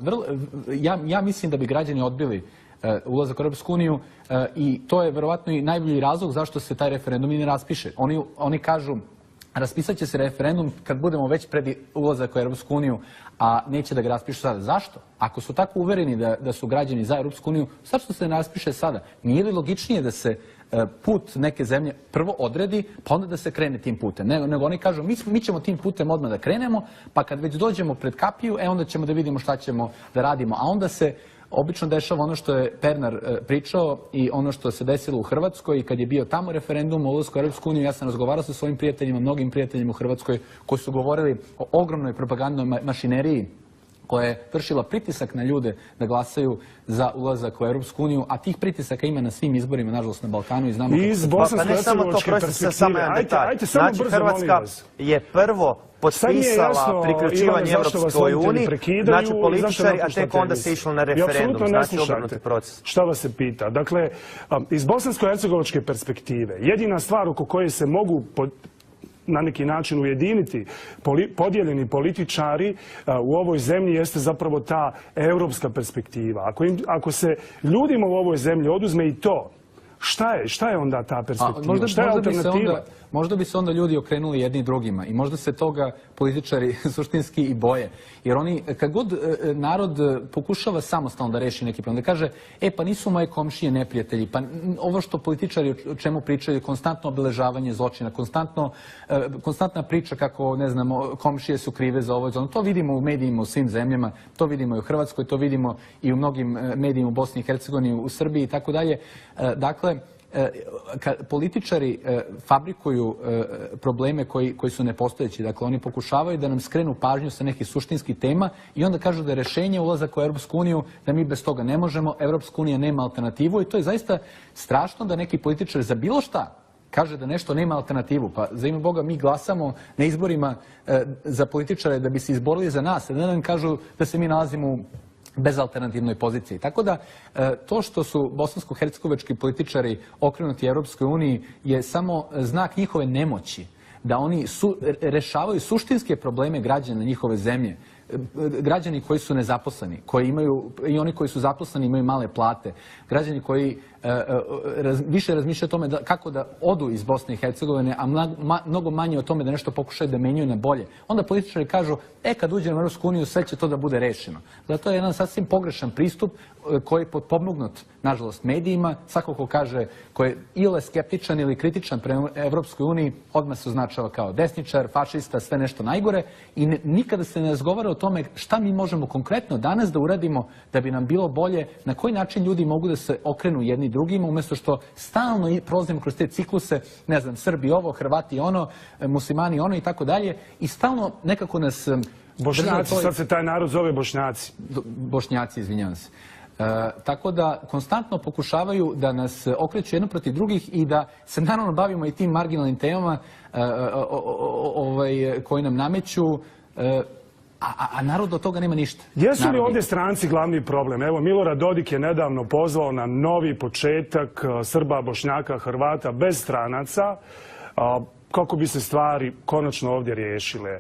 Speaker 3: ja mislim da bi građani odbili ulazak u Europsku uniju i to je verovatno i najbolji razlog zašto se taj referendum i ne raspiše. Oni kažu, raspisat će se referendum kad budemo već pred ulazak u Europsku uniju, a neće da ga raspišu sada. Zašto? Ako su tako uvereni da su građani za Europsku uniju, zašto se ne raspiše sada? Nije li logičnije da se put neke zemlje prvo odredi, pa onda da se krene tim putem? Nego oni kažu, mi ćemo tim putem odmah da krenemo, pa kad već dođemo pred kapiju, onda ćemo da vidimo šta ćemo da radimo. A onda se obično dešava ono što je Pernar pričao i ono što se desilo u Hrvatskoj i kad je bio tamo referendum o ulasku u Europsku uniju, ja sam razgovarao sa svojim prijateljima, mnogim prijateljima u Hrvatskoj koji su govorili o ogromnoj propagandnoj mašineriji koja je vršila pritisak na ljude da glasaju za ulazak u Europsku uniju, a tih pritisaka ima na svim izborima, nažalost, na Balkanu i znamo...
Speaker 1: Iz bosansko-hercegovačke perspektive, ajte samo brzo, molim vas.
Speaker 2: Hrvatska je prvo potpisala priključivanje Europskoj uniji, znači političari, a tek onda se išlo na referendum, znači obrnuti proces.
Speaker 1: Šta vas se pita? Dakle, iz bosansko-hercegovačke perspektive, jedina stvar oko koje se mogu na neki način ujediniti podijeljeni političari u ovoj zemlji jeste zapravo ta europska perspektiva. Ako se ljudima u ovoj zemlji oduzme i to, šta je onda ta perspektiva? Šta je alternativa?
Speaker 3: Možda bi se onda ljudi okrenuli jedni drugima i možda se toga političari suštinski i boje. Jer oni, kad god narod pokušava samostalno da reši neki problem, da kaže, pa nisu moje komšije neprijatelji, pa ovo što političari o čemu pričaju, konstantno obeležavanje zločina, konstantna priča kako, ne znam, komšije su krive za ovo, to vidimo u medijima u svim zemljama, to vidimo i u Hrvatskoj, to vidimo i u mnogim medijima u Bosni i Hercegovini, u Srbiji i tako dalje. Dakle, političari fabrikuju probleme koji su nepostojeći. Dakle, oni pokušavaju da nam skrenu pažnju sa nekih suštinskih tema i onda kažu da je rešenje ulazak u Europsku uniju, da mi bez toga ne možemo, Europska unija nema alternativu i to je zaista strašno da neki političari za bilo šta kaže da nešto nema alternativu. Pa za ime Boga mi glasamo na izborima za političare da bi se izborili za nas, da nam kažu da se mi nalazimo u bezalternativnoj poziciji. Tako da to što su bosansko-hercegovački političari okrenuti Europskoj uniji je samo znak njihove nemoći, da oni rešavaju suštinske probleme građana njihove zemlje. Građani koji su nezaposleni, i oni koji su zaposleni imaju male plate, građani koji više razmišljaju o tome kako da odu iz Bosne i Hercegovine, a mnogo manje o tome da nešto pokušaju da menjaju na bolje. Onda političari kažu, kad uđemo u Europsku uniju, sve će to da bude rešeno. Zato je jedan sasvim pogrešan pristup koji je potpomognut, nažalost, medijima. Svako ko kaže, ko je ili skeptičan ili kritičan prema Europskoj uniji, odmah se označava kao desničar, fašista, sve nešto najgore i nikada se ne razgovara o tome šta mi možemo konkretno danas da uradimo da bi nam bilo bolje, na koji način ljudi mogu da se okrenu jedni drugima, umjesto što stalno prolazimo kroz te cikluse, ne znam, Srbi ovo, Hrvati ono, muslimani ono i tako dalje, i stalno nekako nas...
Speaker 1: Bošnjaci, sad se taj narod zove Bošnjaci.
Speaker 3: Bošnjaci, izvinjavam se. Tako da konstantno pokušavaju da nas okreću jedno protiv drugih i da se naravno bavimo i tim marginalnim temama koji nam nameću, a narod od toga nema ništa.
Speaker 1: Jesu li ovdje stranci glavni problem? Evo, Milorad Dodik je nedavno pozvao na novi početak Srba, Bošnjaka, Hrvata bez stranaca, kako bi se stvari konačno ovdje riješile.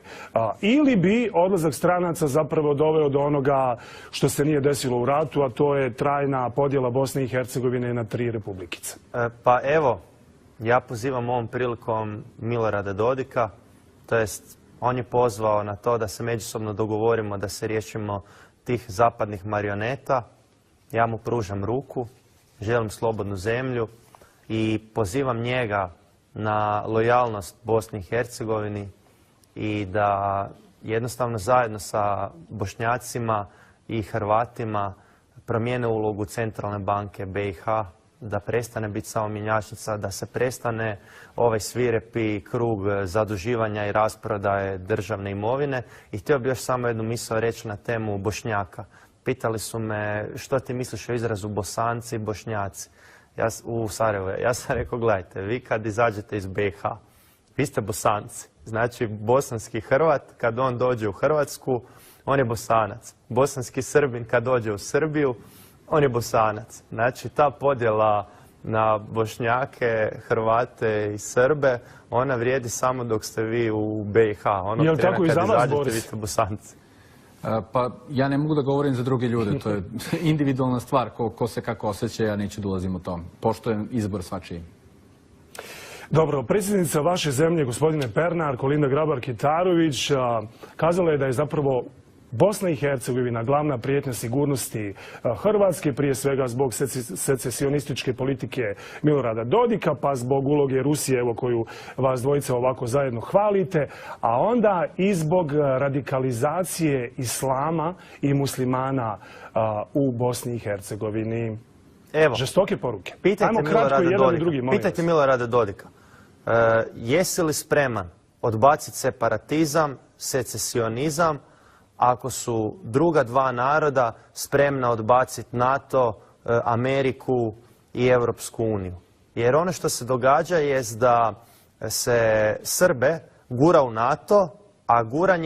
Speaker 1: Ili bi odlazak stranaca zapravo doveo do onoga što se nije desilo u ratu, a to je trajna podjela Bosne i Hercegovine na 3 republikice.
Speaker 2: Pa evo, ja pozivam ovom prilikom Milorada Dodika, to jest on je pozvao na to da se međusobno dogovorimo da se riješimo tih zapadnih marioneta. Ja mu pružam ruku, želim slobodnu zemlju i pozivam njega na lojalnost Bosni i Hercegovini i da jednostavno zajedno sa Bošnjacima i Hrvatima promijene ulogu Centralne banke BiH, da prestane biti samo mjenjačnica, da se prestane ovaj svirepi krug zaduživanja i rasprodaje državne imovine. I htio bih još samo jednu misao reći na temu Bošnjaka. Pitali su me što ti misliš o izrazu Bosanci i Bošnjaci u Sarajevu. Ja sam rekao, gledajte, vi kad izađete iz BiH, vi ste Bosanci. Znači, bosanski Hrvat, kad on dođe u Hrvatsku, on je Bosanac. Bosanski Srbin, kad dođe u Srbiju, on je Bosanac. Znači, ta podjela na Bošnjake, Hrvate i Srbe, ona vrijedi samo dok ste vi u BiH.
Speaker 1: Jel tako i za vas, Boris?
Speaker 2: Vi ste Bosanci.
Speaker 3: Pa ja ne mogu da govorim za druge ljude, to je individualna stvar, ko se kako osjeća, ja neću da ulazim u to. Poštujem izbor svačiji.
Speaker 1: Dobro, predsjednica vaše zemlje, gospodine Pernar, Kolinda Grabar-Kitarović, kazala je da je zapravo Bosna i Hercegovina glavna prijetnja sigurnosti Hrvatske, prije svega zbog secesionističke politike Milorada Dodika, pa zbog uloge Rusije, evo koju vas dvojica ovako zajedno hvalite, a onda i zbog radikalizacije islama i muslimana u Bosni i Hercegovini.
Speaker 2: Evo,
Speaker 1: žestoke poruke.
Speaker 2: Pitajte Milorada Dodika. Jesi li spreman odbaciti separatizam, secesionizam, ako su druga dva naroda spremna odbaciti NATO, Ameriku i Europsku uniju? Jer ono što se događa jest da se Srbe gura u NATO, a guranje